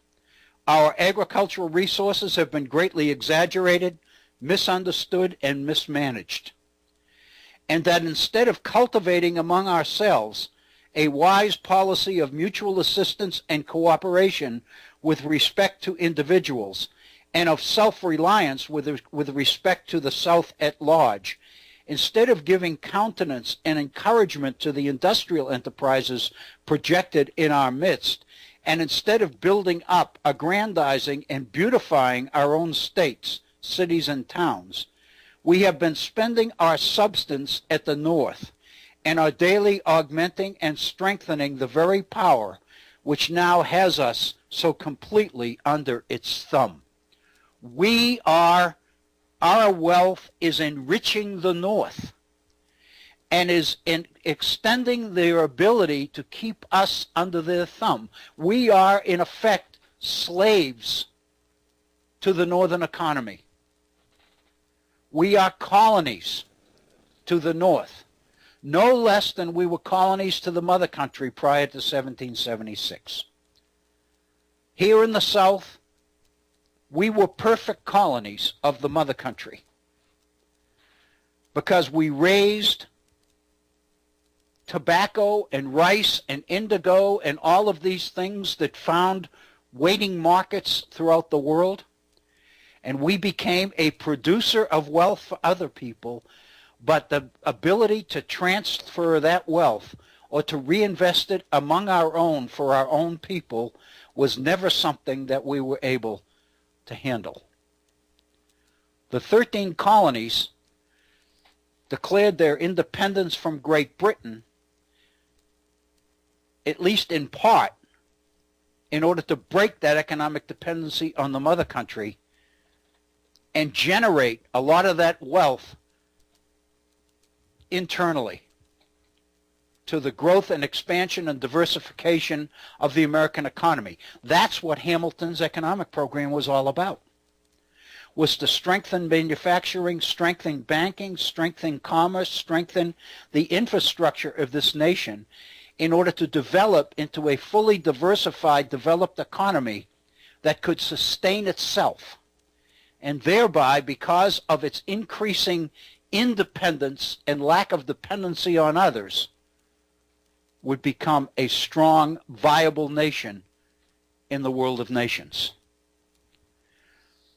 our agricultural resources have been greatly exaggerated, misunderstood, and mismanaged. And that instead of cultivating among ourselves a wise policy of mutual assistance and cooperation with respect to individuals, and of self-reliance with respect to the South at large, instead of giving countenance and encouragement to the industrial enterprises projected in our midst, and instead of building up, aggrandizing, and beautifying our own states, cities, and towns, we have been spending our substance at the North and are daily augmenting and strengthening the very power which now has us so completely under its thumb. Our wealth is enriching the North and is extending their ability to keep us under their thumb. We are, in effect, slaves to the Northern economy. We are colonies to the North, no less than we were colonies to the mother country prior to 1776. Here in the South, we were perfect colonies of the mother country because we raised tobacco and rice and indigo and all of these things that found waiting markets throughout the world, and we became a producer of wealth for other people but the ability to transfer that wealth or to reinvest it among our own for our own people was never something that we were able to handle. The 13 colonies declared their independence from Great Britain, at least in part, in order to break that economic dependency on the mother country and generate a lot of that wealth internally to the growth and expansion and diversification of the American economy. That's what Hamilton's economic program was all about, was to strengthen manufacturing, strengthen banking, strengthen commerce, strengthen the infrastructure of this nation in order to develop into a fully diversified, developed economy that could sustain itself, and thereby, because of its increasing independence and lack of dependency on others, would become a strong, viable nation in the world of nations.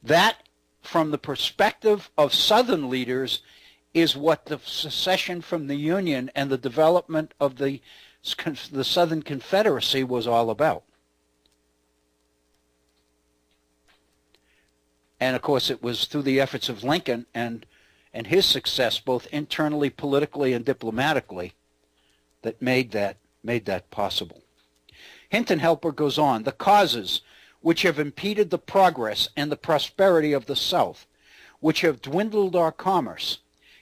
That, from the perspective of Southern leaders, is what the secession from the Union and the development of the Southern Confederacy was all about. And of course it was through the efforts of Lincoln and his success both internally, politically, and diplomatically that made that possible. Hinton Helper goes on, the causes which have impeded the progress and the prosperity of the South, which have dwindled our commerce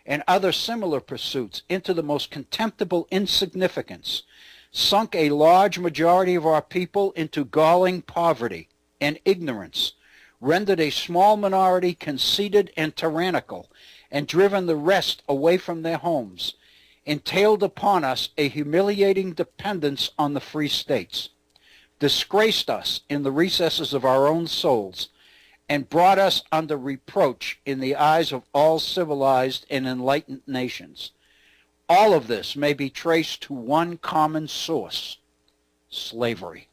and other similar pursuits into the most contemptible insignificance, sunk a large majority of our people into galling poverty and ignorance, rendered a small minority conceited and tyrannical, and driven the rest away from their homes, entailed upon us a humiliating dependence on the free states, disgraced us in the recesses of our own souls, and brought us under reproach in the eyes of all civilized and enlightened nations. All of this may be traced to one common source, slavery.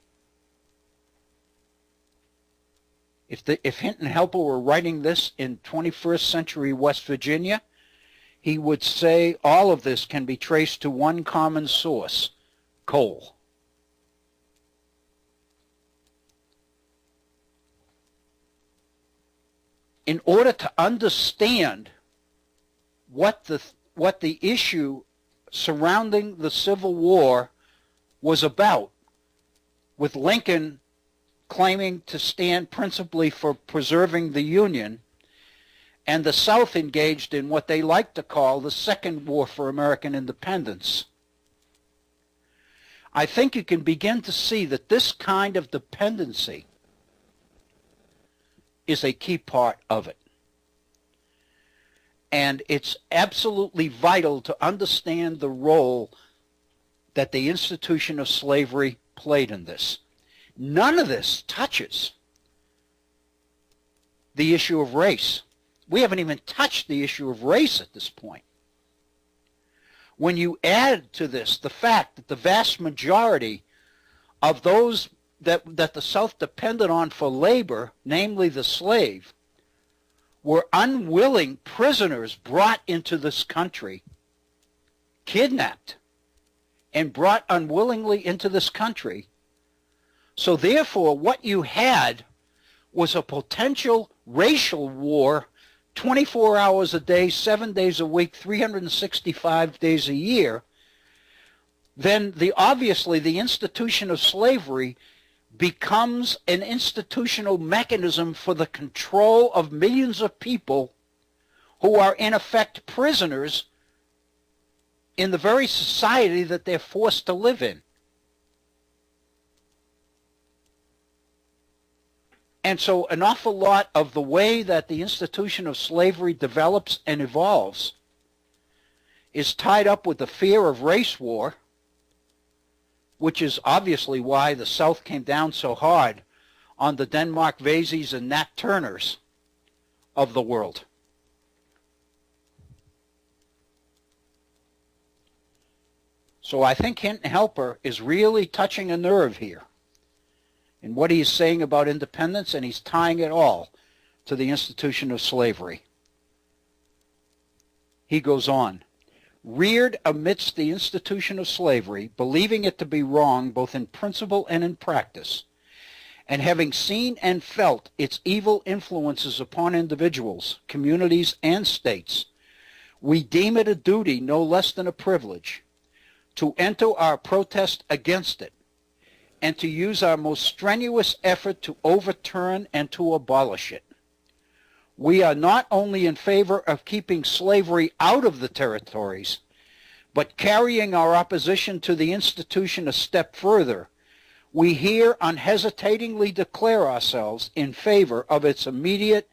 If Hinton Helper were writing this in 21st century West Virginia, he would say all of this can be traced to one common source, coal. In order to understand what the issue surrounding the Civil War was about, with Lincoln claiming to stand principally for preserving the Union, and the South engaged in what they like to call the Second War for American Independence, I think you can begin to see that this kind of dependency is a key part of it. And it's absolutely vital to understand the role that the institution of slavery played in this. None of this touches the issue of race. We haven't even touched the issue of race at this point. When you add to this the fact that the vast majority of those that the South depended on for labor, namely the slave, were unwilling prisoners brought into this country, kidnapped, and brought unwillingly into this country. So therefore, what you had was a potential racial war 24 hours a day, 7 days a week, 365 days a year. Then obviously the institution of slavery becomes an institutional mechanism for the control of millions of people who are in effect prisoners in the very society that they're forced to live in. And so an awful lot of the way that the institution of slavery develops and evolves is tied up with the fear of race war, which is obviously why the South came down so hard on the Denmark Veseys and Nat Turners of the world. So I think Hinton Helper is really touching a nerve here in what he's saying about independence, and he's tying it all to the institution of slavery. He goes on, reared amidst the institution of slavery, believing it to be wrong both in principle and in practice, and having seen and felt its evil influences upon individuals, communities, and states, we deem it a duty no less than a privilege to enter our protest against it and to use our most strenuous effort to overturn and to abolish it. We are not only in favor of keeping slavery out of the territories, but carrying our opposition to the institution a step further. We here unhesitatingly declare ourselves in favor of its immediate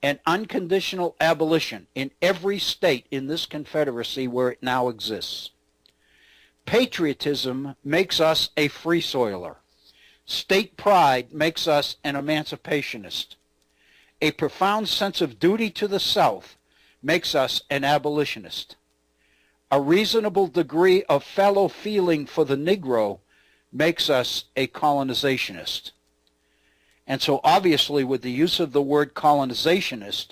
and unconditional abolition in every state in this Confederacy where it now exists. Patriotism makes us a free soiler. State pride makes us an emancipationist. A profound sense of duty to the South makes us an abolitionist. A reasonable degree of fellow feeling for the Negro makes us a colonizationist. And so obviously with the use of the word colonizationist,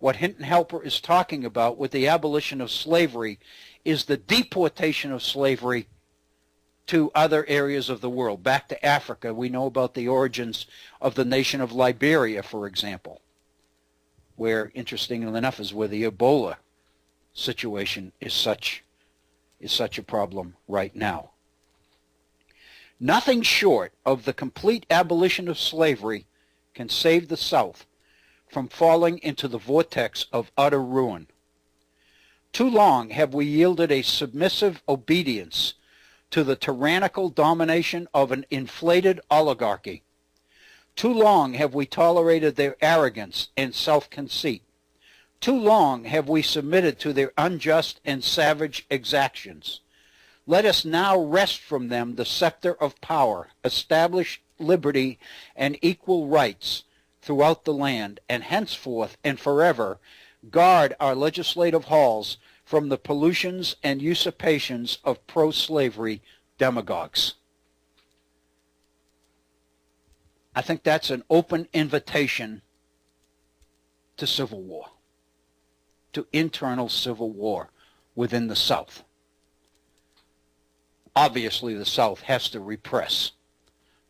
what Hinton Helper is talking about with the abolition of slavery is the deportation of slavery to other areas of the world, back to Africa. We know about the origins of the nation of Liberia, for example, where, interestingly enough, is where the Ebola situation is such a problem right now. Nothing short of the complete abolition of slavery can save the South from falling into the vortex of utter ruin. Too long have we yielded a submissive obedience to the tyrannical domination of an inflated oligarchy. Too long have we tolerated their arrogance and self-conceit. Too long have we submitted to their unjust and savage exactions. Let us now wrest from them the scepter of power, establish liberty and equal rights throughout the land, and henceforth and forever guard our legislative halls from the pollutions and usurpations of pro-slavery demagogues. I think that's an open invitation to civil war, to internal civil war within the South. Obviously, the South has to repress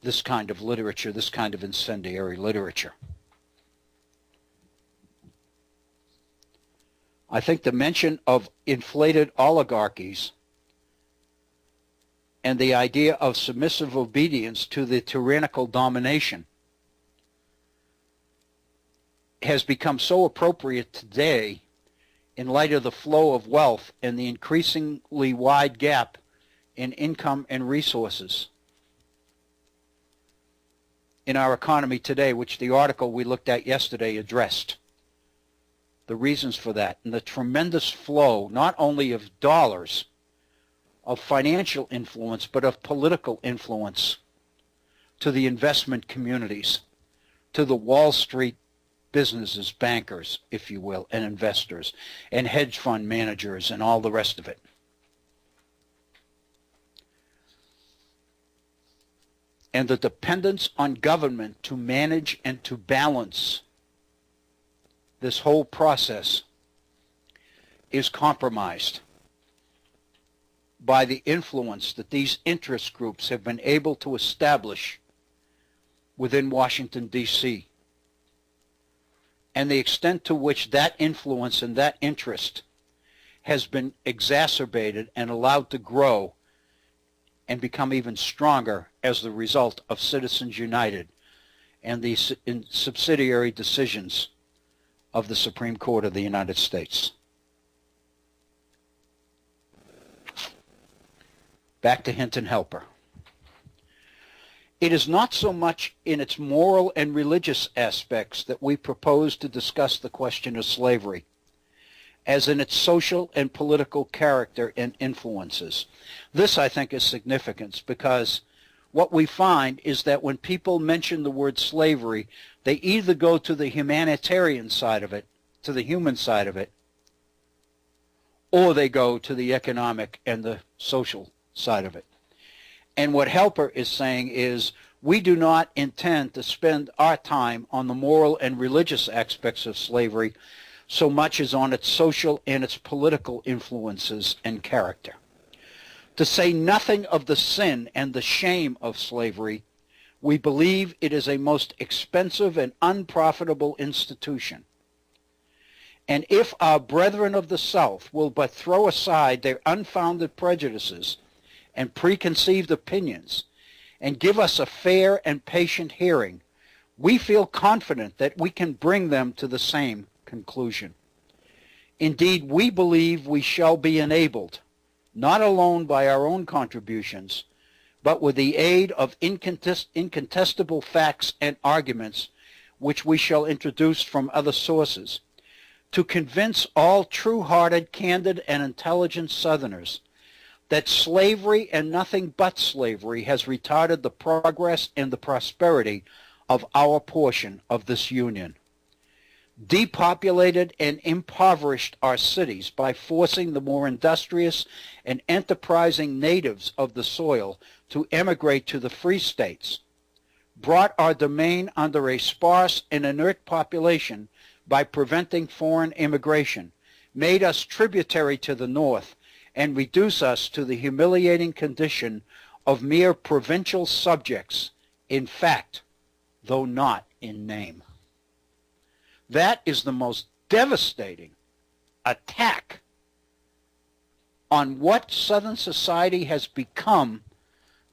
this kind of literature, this kind of incendiary literature. I think the mention of inflated oligarchies and the idea of submissive obedience to the tyrannical domination has become so appropriate today in light of the flow of wealth and the increasingly wide gap in income and resources in our economy today, which the article we looked at yesterday addressed. The reasons for that and the tremendous flow, not only of dollars, of financial influence, but of political influence to the investment communities, to the Wall Street businesses, bankers, if you will, and investors, and hedge fund managers, and all the rest of it. And the dependence on government to manage and to balance this whole process is compromised by the influence that these interest groups have been able to establish within Washington, D.C., and the extent to which that influence and that interest has been exacerbated and allowed to grow and become even stronger as the result of Citizens United and the subsidiary decisions of the Supreme Court of the United States. Back to Hinton Helper. It is not so much in its moral and religious aspects that we propose to discuss the question of slavery, as in its social and political character and influences. This, I think, is significant because what we find is that when people mention the word slavery, they either go to the humanitarian side of it, to the human side of it, or they go to the economic and the social side of it. And what Helper is saying is we do not intend to spend our time on the moral and religious aspects of slavery, so much as on its social and its political influences and character. To say nothing of the sin and the shame of slavery, we believe it is a most expensive and unprofitable institution. And if our brethren of the South will but throw aside their unfounded prejudices and preconceived opinions and give us a fair and patient hearing, we feel confident that we can bring them to the same conclusion. Indeed, we believe we shall be enabled, not alone by our own contributions, but with the aid of incontestable facts and arguments which we shall introduce from other sources, to convince all true-hearted, candid, and intelligent Southerners that slavery and nothing but slavery has retarded the progress and the prosperity of our portion of this Union, depopulated and impoverished our cities by forcing the more industrious and enterprising natives of the soil to emigrate to the free states, brought our domain under a sparse and inert population by preventing foreign immigration, made us tributary to the North, and reduce us to the humiliating condition of mere provincial subjects, in fact, though not in name. That is the most devastating attack on what Southern society has become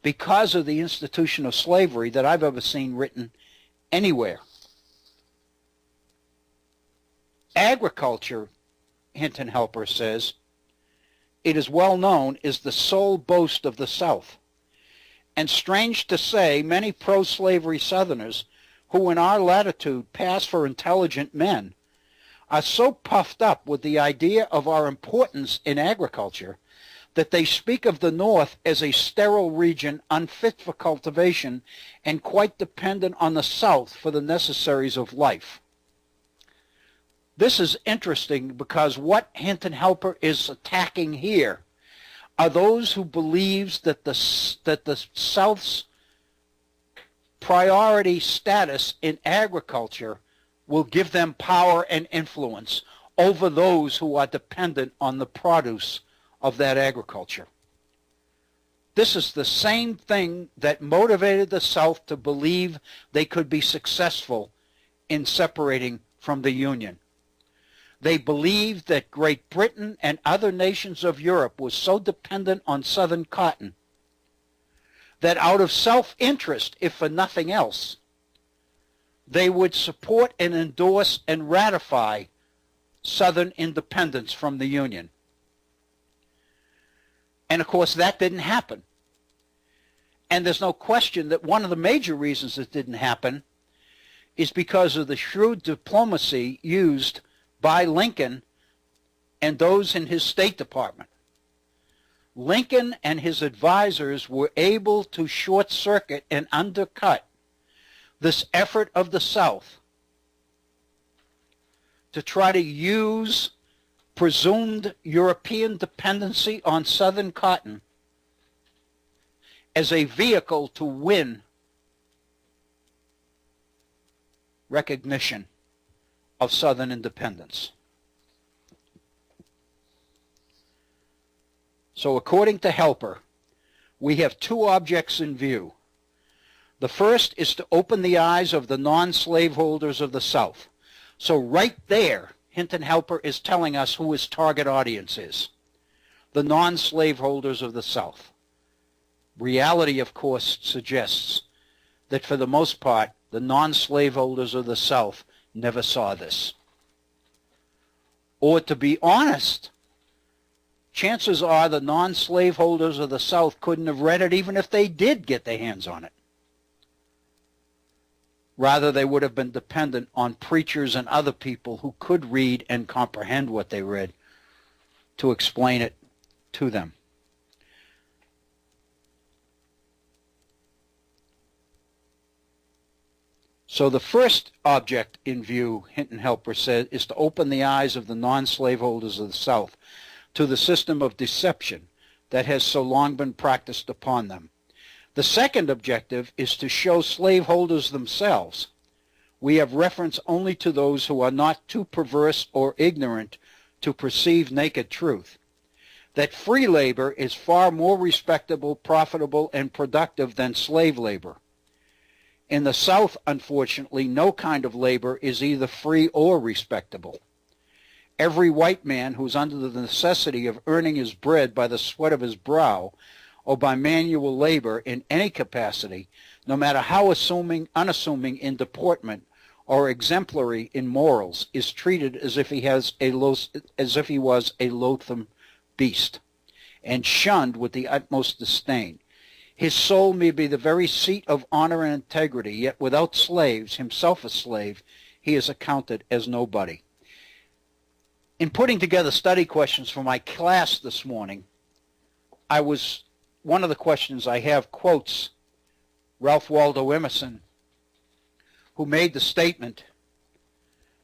because of the institution of slavery that I've ever seen written anywhere. Agriculture, Hinton Helper says, it is well known, is the sole boast of the South. And strange to say, many pro-slavery Southerners who in our latitude pass for intelligent men are so puffed up with the idea of our importance in agriculture that they speak of the North as a sterile region unfit for cultivation and quite dependent on the South for the necessaries of life. This is interesting because what Hinton Helper is attacking here are those who believes that the South's priority status in agriculture will give them power and influence over those who are dependent on the produce of that agriculture. This is the same thing that motivated the South to believe they could be successful in separating from the Union. They believed that Great Britain and other nations of Europe were so dependent on Southern cotton that out of self-interest, if for nothing else, they would support and endorse and ratify Southern independence from the Union. And of course that didn't happen. And there's no question that one of the major reasons it didn't happen is because of the shrewd diplomacy used by Lincoln and those in his State Department. Lincoln and his advisors were able to short-circuit and undercut this effort of the South to try to use presumed European dependency on Southern cotton as a vehicle to win recognition of Southern independence. So according to Helper, we have two objects in view. The first is to open the eyes of the non-slaveholders of the South. So right there, Hinton Helper is telling us who his target audience is. The non-slaveholders of the South. Reality, of course, suggests that for the most part, the non-slaveholders of the South never saw this. Or to be honest, chances are the non-slaveholders of the South couldn't have read it even if they did get their hands on it. Rather, they would have been dependent on preachers and other people who could read and comprehend what they read to explain it to them. So the first object in view, Hinton Helper said, is to open the eyes of the non-slaveholders of the South to the system of deception that has so long been practiced upon them. The second objective is to show slaveholders themselves We have reference only to those who are not too perverse or ignorant to perceive naked truth, that free labor is far more respectable, profitable, and productive than slave labor. In the South, unfortunately, no kind of labor is either free or respectable. Every white man who's under the necessity of earning his bread by the sweat of his brow or by manual labor in any capacity, no matter how unassuming in deportment or exemplary in morals, is treated as if he was a loathsome beast, and shunned with the utmost disdain. His soul may be the very seat of honor and integrity, yet without slaves, himself a slave, he is accounted as nobody. In putting together study questions for my class this morning, one of the questions I have quotes Ralph Waldo Emerson, who made the statement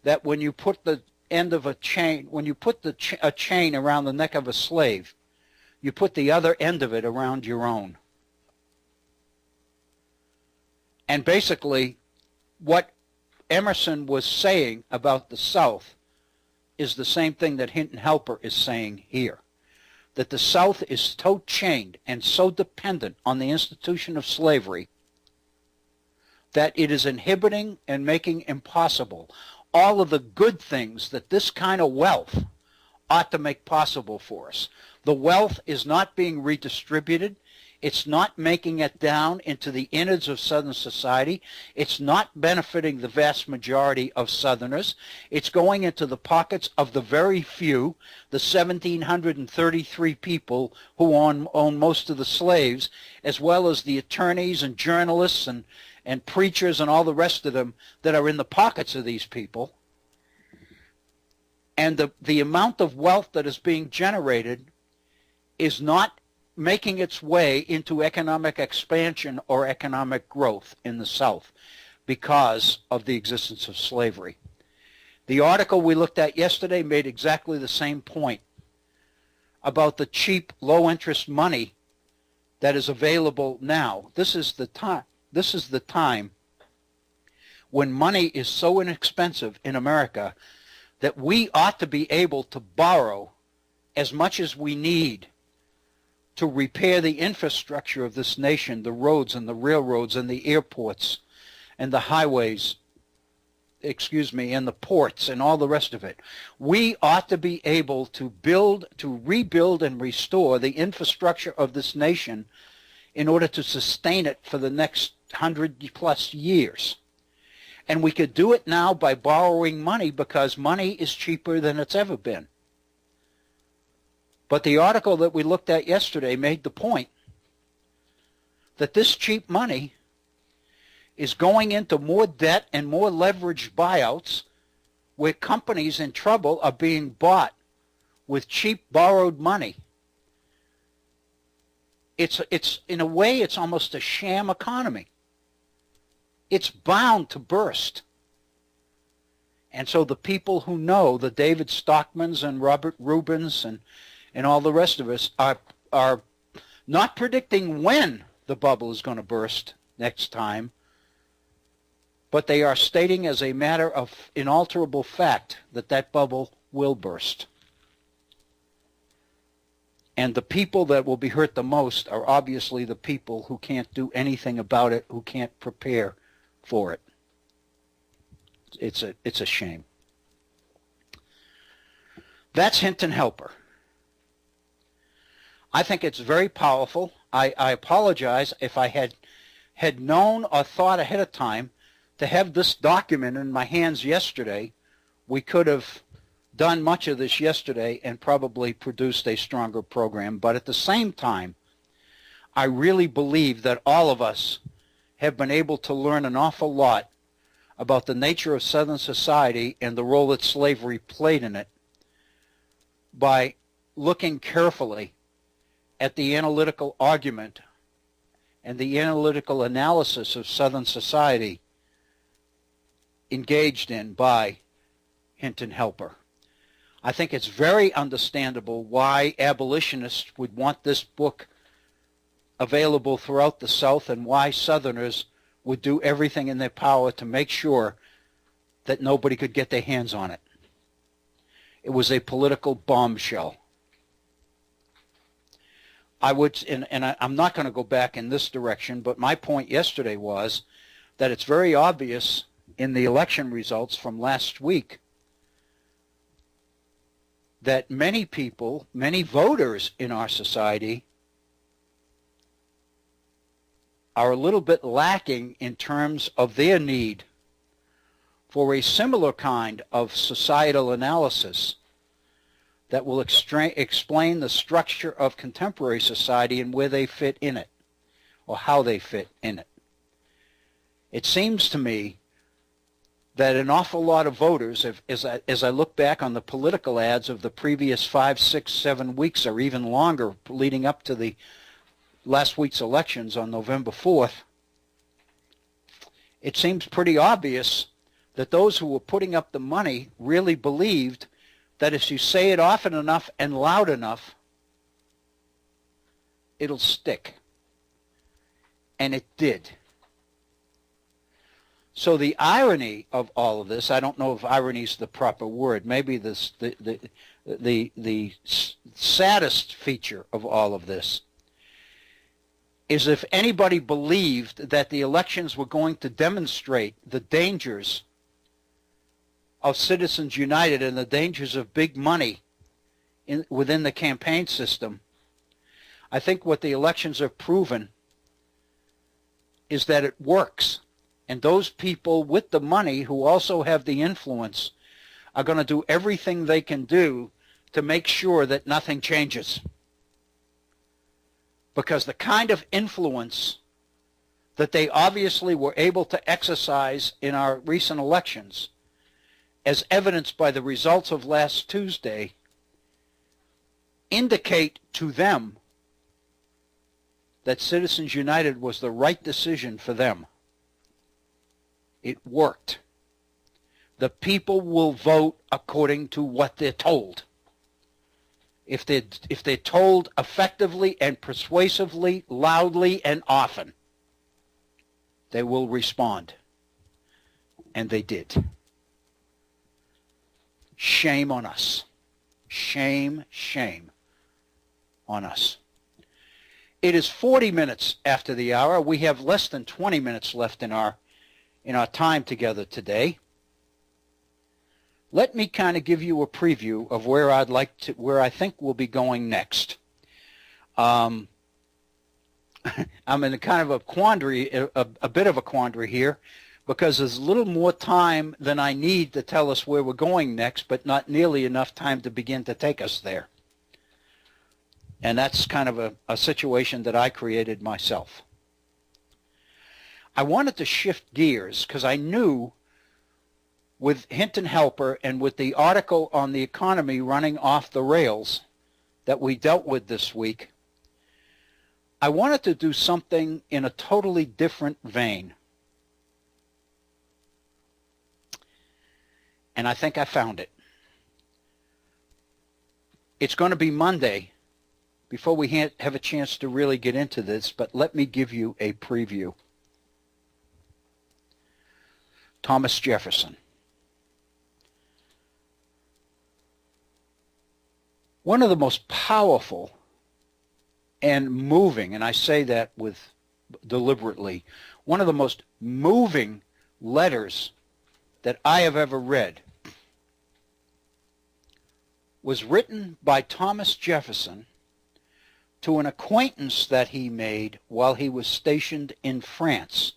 that when you put the end of a chain, when you put a chain around the neck of a slave, you put the other end of it around your own. And basically, what Emerson was saying about the South is the same thing that Hinton Helper is saying here, that the South is so chained and so dependent on the institution of slavery that it is inhibiting and making impossible all of the good things that this kind of wealth ought to make possible for us. The wealth is not being redistributed. It's not making it down into the innards of Southern society. It's not benefiting the vast majority of Southerners. It's going into the pockets of the very few, the 1,733 people who own most of the slaves, as well as the attorneys and journalists and preachers and all the rest of them that are in the pockets of these people. And the amount of wealth that is being generated is not making its way into economic expansion or economic growth in the South because of the existence of slavery. The article we looked at yesterday made exactly the same point about the cheap, low-interest money that is available now. This is the time when money is so inexpensive in America that we ought to be able to borrow as much as we need to repair the infrastructure of this nation, the roads and the railroads and the airports and the highways, and the ports and all the rest of it. We ought to be able to rebuild and restore the infrastructure of this nation in order to sustain it for the next 100+ years. And we could do it now by borrowing money because money is cheaper than it's ever been. But the article that we looked at yesterday made the point that this cheap money is going into more debt and more leveraged buyouts where companies in trouble are being bought with cheap borrowed money. It's in a way, it's almost a sham economy. It's bound to burst. And so the people who know, the David Stockmans and Robert Rubins and all the rest of us are not predicting when the bubble is going to burst next time, but they are stating as a matter of inalterable fact that bubble will burst. And the people that will be hurt the most are obviously the people who can't do anything about it, who can't prepare for it. It's a shame. That's Hinton Helper. I think it's very powerful. I apologize if I had known or thought ahead of time to have this document in my hands yesterday. We could have done much of this yesterday and probably produced a stronger program. But at the same time, I really believe that all of us have been able to learn an awful lot about the nature of Southern society and the role that slavery played in it by looking carefully at the analytical argument and the analytical analysis of Southern society engaged in by Hinton Helper. I think it's very understandable why abolitionists would want this book available throughout the South and why Southerners would do everything in their power to make sure that nobody could get their hands on it. It was a political bombshell. I'm not going to go back in this direction, but my point yesterday was that it's very obvious in the election results from last week that many people, many voters in our society are a little bit lacking in terms of their need for a similar kind of societal analysis that will explain the structure of contemporary society and where they fit in it, or how they fit in it. It seems to me that an awful lot of voters, as I look back on the political ads of the previous 5, 6, 7 weeks, or even longer, leading up to the last week's elections on November 4th, it seems pretty obvious that those who were putting up the money really believed that if you say it often enough and loud enough, it'll stick. And it did. So the irony of all of this, I don't know if irony is the proper word, maybe the saddest feature of all of this is if anybody believed that the elections were going to demonstrate the dangers of Citizens United and the dangers of big money within the campaign system, I think what the elections have proven is that it works. And those people with the money who also have the influence are going to do everything they can do to make sure that nothing changes. Because the kind of influence that they obviously were able to exercise in our recent elections, as evidenced by the results of last Tuesday, indicate to them that Citizens United was the right decision for them. It worked. The people will vote according to what they're told. If they're told effectively and persuasively, loudly and often, they will respond. And they did. Shame on us. Shame, shame on us. It is 40 minutes after the hour. We have less than 20 minutes left in our time together today. Let me kind of give you a preview of where I think we'll be going next. I'm in a kind of a quandary, a bit of a quandary here, because there's a little more time than I need to tell us where we're going next, but not nearly enough time to begin to take us there. And that's kind of a situation that I created myself. I wanted to shift gears because I knew with Hinton Helper and with the article on the economy running off the rails that we dealt with this week, I wanted to do something in a totally different vein. And I think I found it. It's going to be Monday before we have a chance to really get into this, but let me give you a preview. Thomas Jefferson. One of the most powerful and moving, and I say that with deliberately, one of the most moving letters that I have ever read was written by Thomas Jefferson to an acquaintance that he made while he was stationed in France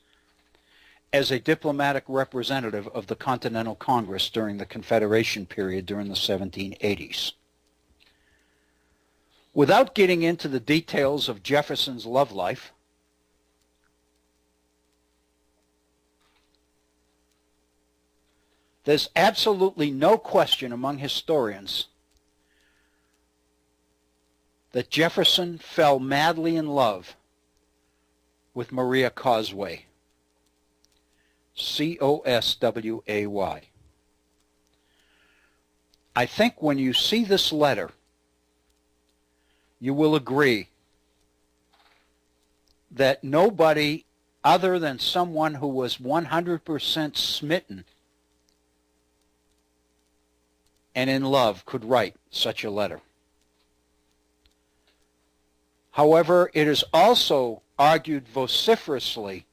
as a diplomatic representative of the Continental Congress during the Confederation period during the 1780s. Without getting into the details of Jefferson's love life, there's absolutely no question among historians that Jefferson fell madly in love with Maria Cosway. C-O-S-W-A-Y. I think when you see this letter, you will agree that nobody other than someone who was 100% smitten and in love could write such a letter. However, it is also argued vociferously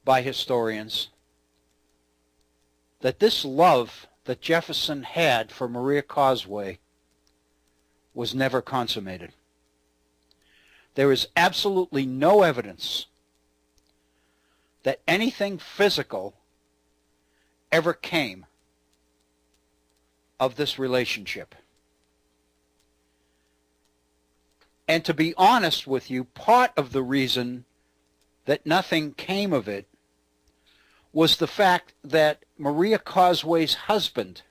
by historians that this love that Jefferson had for Maria Causeway was never consummated. There is absolutely no evidence that anything physical ever came of this relationship. And to be honest with you, part of the reason that nothing came of it was the fact that Maria Causeway's husband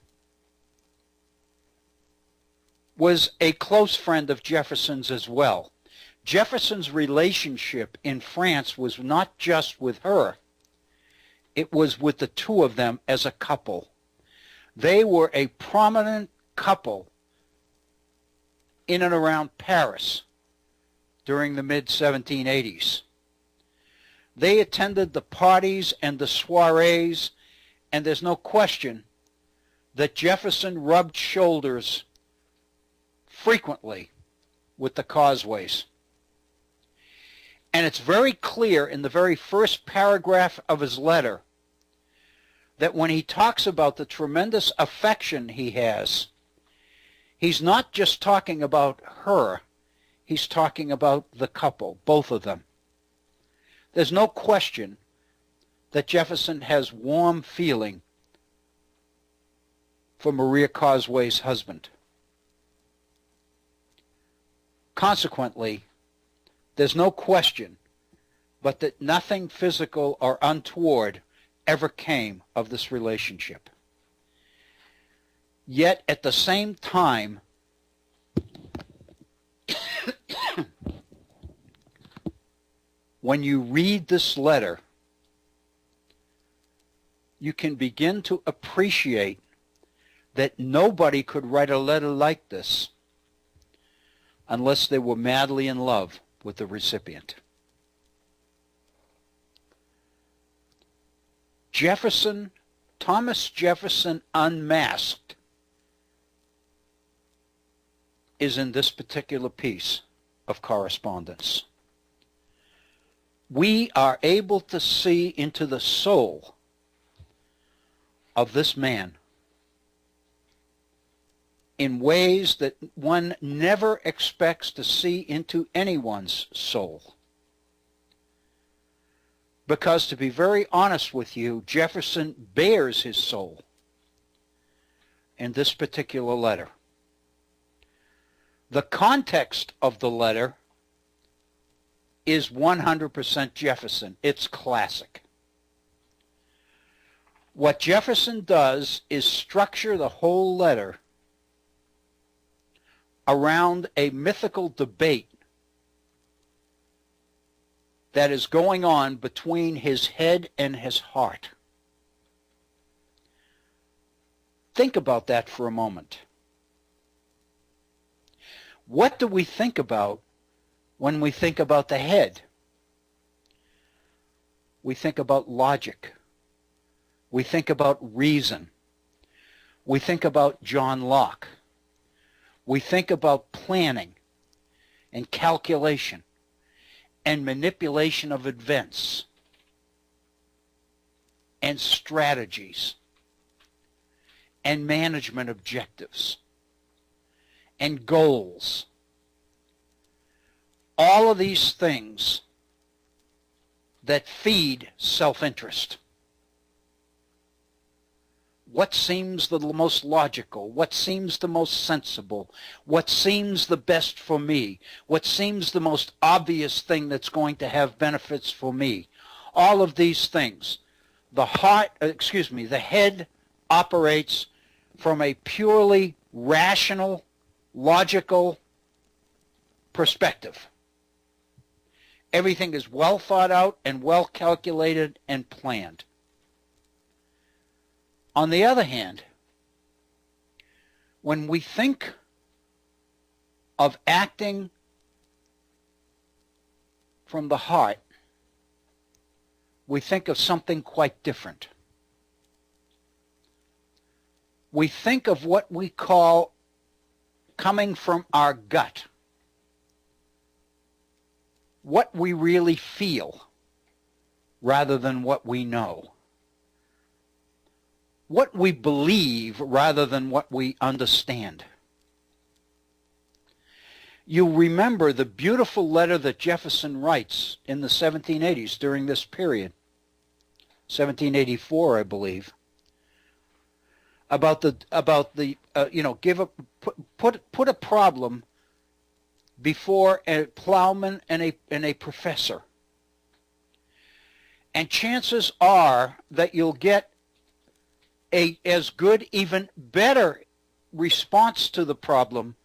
was a close friend of Jefferson's as well. Jefferson's relationship in France was not just with her, it was with the two of them as a couple. They were a prominent couple in and around Paris during the mid-1780s. They attended the parties and the soirees, and there's no question that Jefferson rubbed shoulders frequently with the Causeways. And it's very clear in the very first paragraph of his letter that when he talks about the tremendous affection he has, he's not just talking about her, he's talking about the couple, both of them. There's no question that Jefferson has warm feeling for Maria Causeway's husband. Consequently, there's no question but that nothing physical or untoward ever came of this relationship. Yet at the same time, when you read this letter, you can begin to appreciate that nobody could write a letter like this unless they were madly in love with the recipient. Thomas Jefferson Unmasked is in this particular piece of correspondence. We are able to see into the soul of this man in ways that one never expects to see into anyone's soul. Because to be very honest with you, Jefferson bears his soul in this particular letter. The context of the letter is 100% Jefferson. It's classic. What Jefferson does is structure the whole letter around a mythical debate that is going on between his head and his heart. Think about that for a moment. What do we think about when we think about the head? We think about logic. We think about reason. We think about John Locke. We think about planning and calculation and manipulation of events and strategies and management objectives and goals. All of these things that feed self-interest. What seems the most logical? What seems the most sensible? What seems the best for me? What seems the most obvious thing that's going to have benefits for me? All of these things. The head operates from a purely rational, logical perspective. Everything is well thought out and well calculated and planned. On the other hand, when we think of acting from the heart, we think of something quite different. we think of what we call coming from our gut, what we really feel rather than what we know, what we believe rather than what we understand. You remember the beautiful letter that Jefferson writes in the 1780s during this period, 1784, I believe, about the put a problem before a plowman and a professor, and chances are that you'll get a as good, even better response to the problem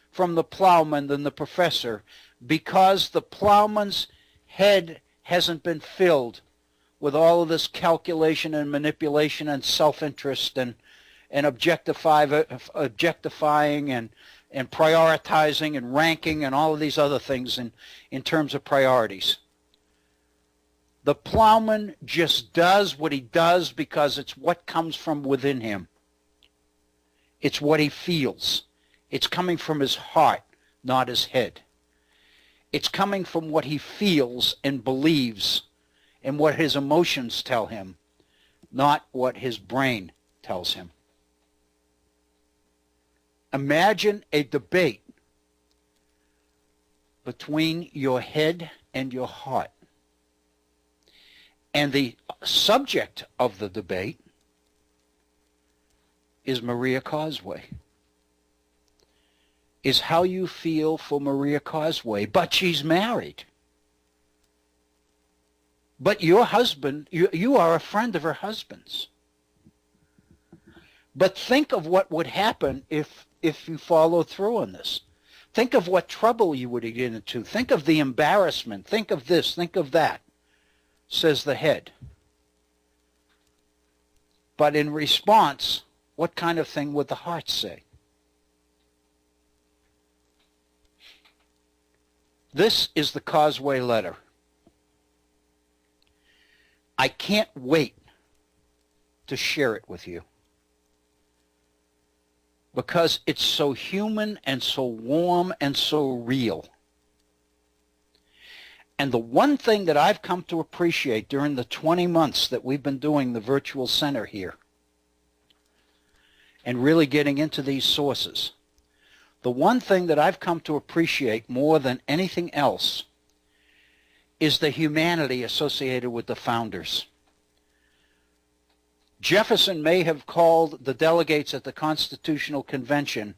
from the plowman than the professor, because the plowman's head hasn't been filled with all of this calculation and manipulation and self-interest and objectifying and prioritizing and ranking and all of these other things in terms of priorities. The plowman just does what he does because it's what comes from within him. It's what he feels. It's coming from his heart, not his head. It's coming from what he feels and believes and what his emotions tell him, not what his brain tells him. Imagine a debate between your head and your heart. And the subject of the debate is Maria Causeway. Is how you feel for Maria Causeway, but she's married. But your husband, you are a friend of her husband's. But think of what would happen if you follow through on this. Think of what trouble you would get into. Think of the embarrassment. Think of this. Think of that, says the head. But in response, what kind of thing would the heart say? This is the Causeway letter. I can't wait to share it with you because it's so human and so warm and so real. And the one thing that I've come to appreciate during the 20 months that we've been doing the virtual center here and really getting into these sources, the one thing that I've come to appreciate more than anything else is the humanity associated with the founders. Jefferson may have called the delegates at the Constitutional Convention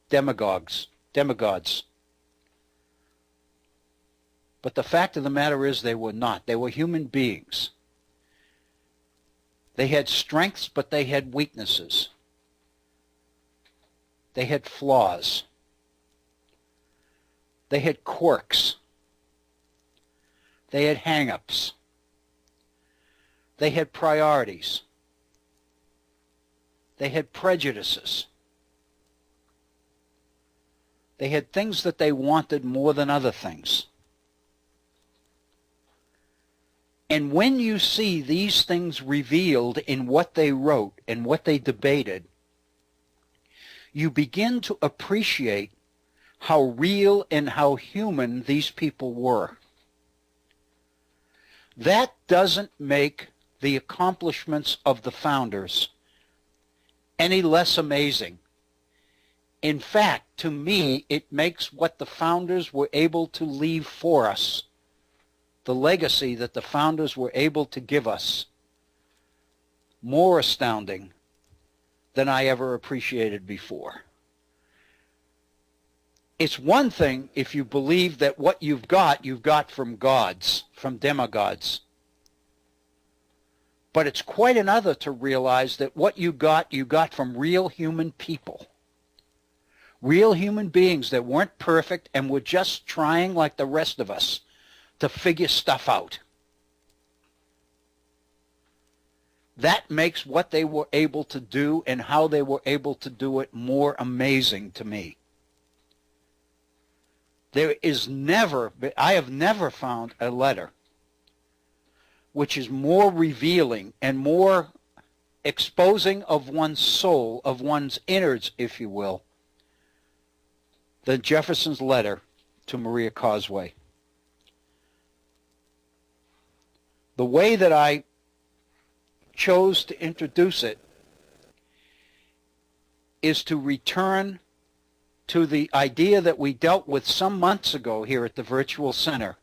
demagogues. But the fact of the matter is they were not. They were human beings. They had strengths, but they had weaknesses. They had flaws. They had quirks. They had hang-ups. They had priorities. They had prejudices. They had things that they wanted more than other things. And when you see these things revealed in what they wrote and what they debated, you begin to appreciate how real and how human these people were. That doesn't make the accomplishments of the founders any less amazing. In fact, to me, it makes what the founders were able to leave for us, the legacy that the founders were able to give us, more astounding than I ever appreciated before. It's one thing if you believe that what you've got from gods, from demigods. But it's quite another to realize that what you got from real human people. Real human beings that weren't perfect and were just trying like the rest of us to figure stuff out. That makes what they were able to do and how they were able to do it more amazing to me. I have never found a letter which is more revealing and more exposing of one's soul, of one's innards, if you will, than Jefferson's letter to Maria Causeway. The way that I chose to introduce it is to return to the idea that we dealt with some months ago here at the Virtual Center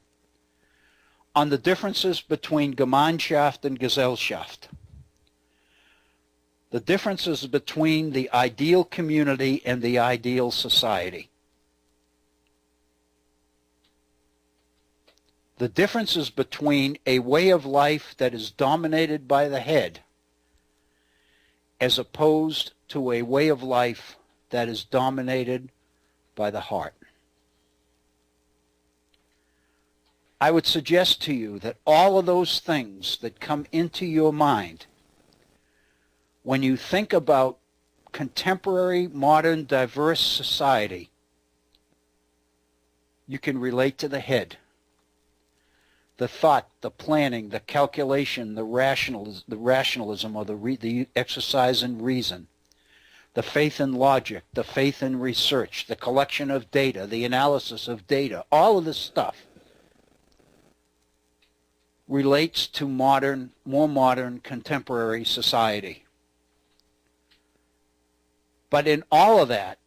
on the differences between Gemeinschaft and Gesellschaft. The differences between the ideal community and the ideal society. The differences between a way of life that is dominated by the head as opposed to a way of life that is dominated by the heart. I would suggest to you that all of those things that come into your mind when you think about contemporary, modern, diverse society, you can relate to the head. The thought, the planning, the calculation, the rationalism, or the exercise in reason, the faith in logic, the faith in research, the collection of data, the analysis of data, all of this stuff relates to modern, more modern, contemporary society. But in all of that,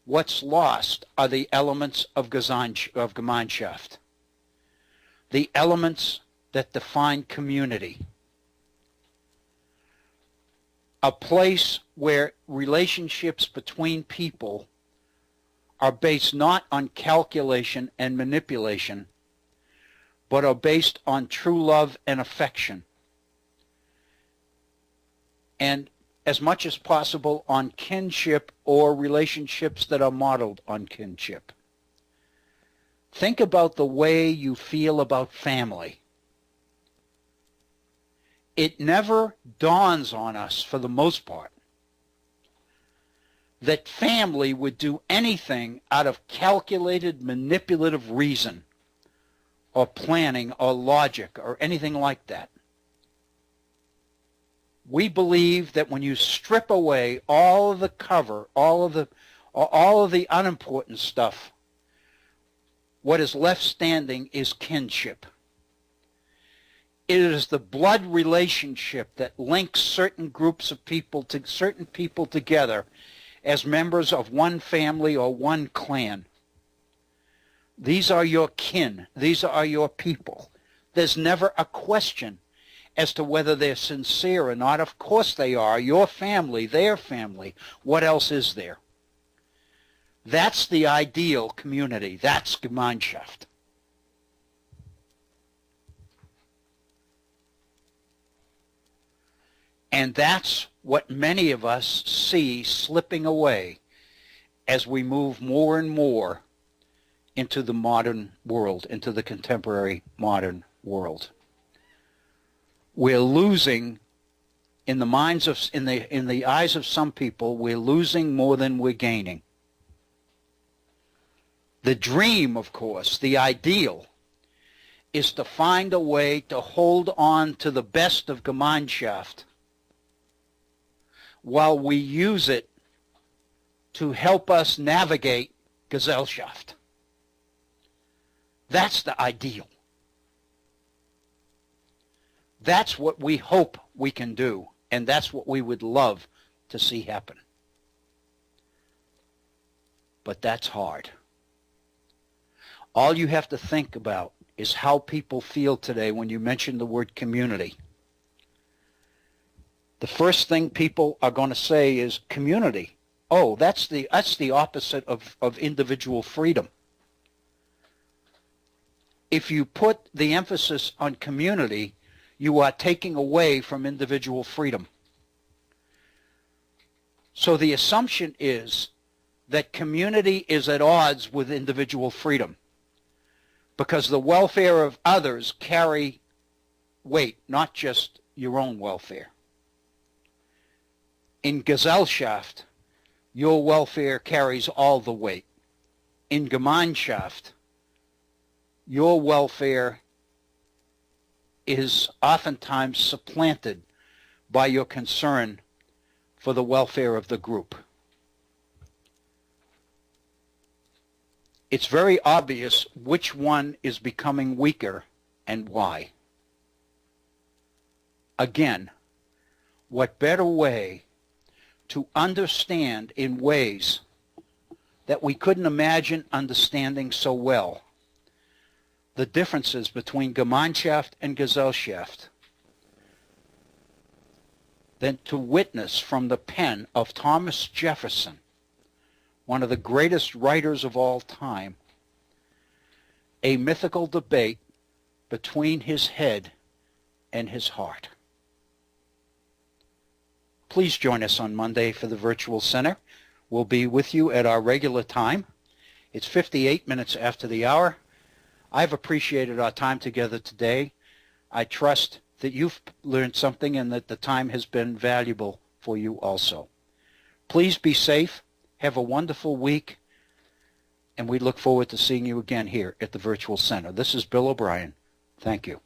what's lost are the elements of Gemeinschaft, the elements that define community. A place where relationships between people are based not on calculation and manipulation, but are based on true love and affection. And as much as possible on kinship or relationships that are modeled on kinship. Think about the way you feel about family. It never dawns on us, for the most part, that family would do anything out of calculated, manipulative reason or planning or logic or anything like that. We believe that when you strip away all of the cover, all of the unimportant stuff, what is left standing is kinship. It is the blood relationship that links certain groups of people to certain people together as members of one family or one clan. These are your kin. These are your people. There's never a question as to whether they're sincere or not. Of course they are. Your family, their family. What else is there? That's the ideal community. That's Gemeinschaft. And that's what many of us see slipping away as we move more and more into the modern world, into the contemporary modern world. We're losing, in the minds of, in the eyes of some people, we're losing more than we're gaining. The dream, of course, the ideal, is to find a way to hold on to the best of Gemeinschaft while we use it to help us navigate Gesellschaft. That's the ideal. That's what we hope we can do, and that's what we would love to see happen. But that's hard. All you have to think about is how people feel today when you mention the word community. The first thing people are going to say is community. Oh, that's the opposite of individual freedom. If you put the emphasis on community, you are taking away from individual freedom. So the assumption is that community is at odds with individual freedom because the welfare of others carry weight, not just your own welfare. In Gesellschaft, your welfare carries all the weight. In Gemeinschaft, your welfare is oftentimes supplanted by your concern for the welfare of the group. It's very obvious which one is becoming weaker and why. Again, what better way to understand in ways that we couldn't imagine understanding so well the differences between Gemeinschaft and Gesellschaft than to witness from the pen of Thomas Jefferson, one of the greatest writers of all time, a mythical debate between his head and his heart. Please join us on Monday for the Virtual Center. We'll be with you at our regular time. It's 58 minutes after the hour. I've appreciated our time together today. I trust that you've learned something and that the time has been valuable for you also. Please be safe. Have a wonderful week. And we look forward to seeing you again here at the Virtual Center. This is Bill O'Brien. Thank you.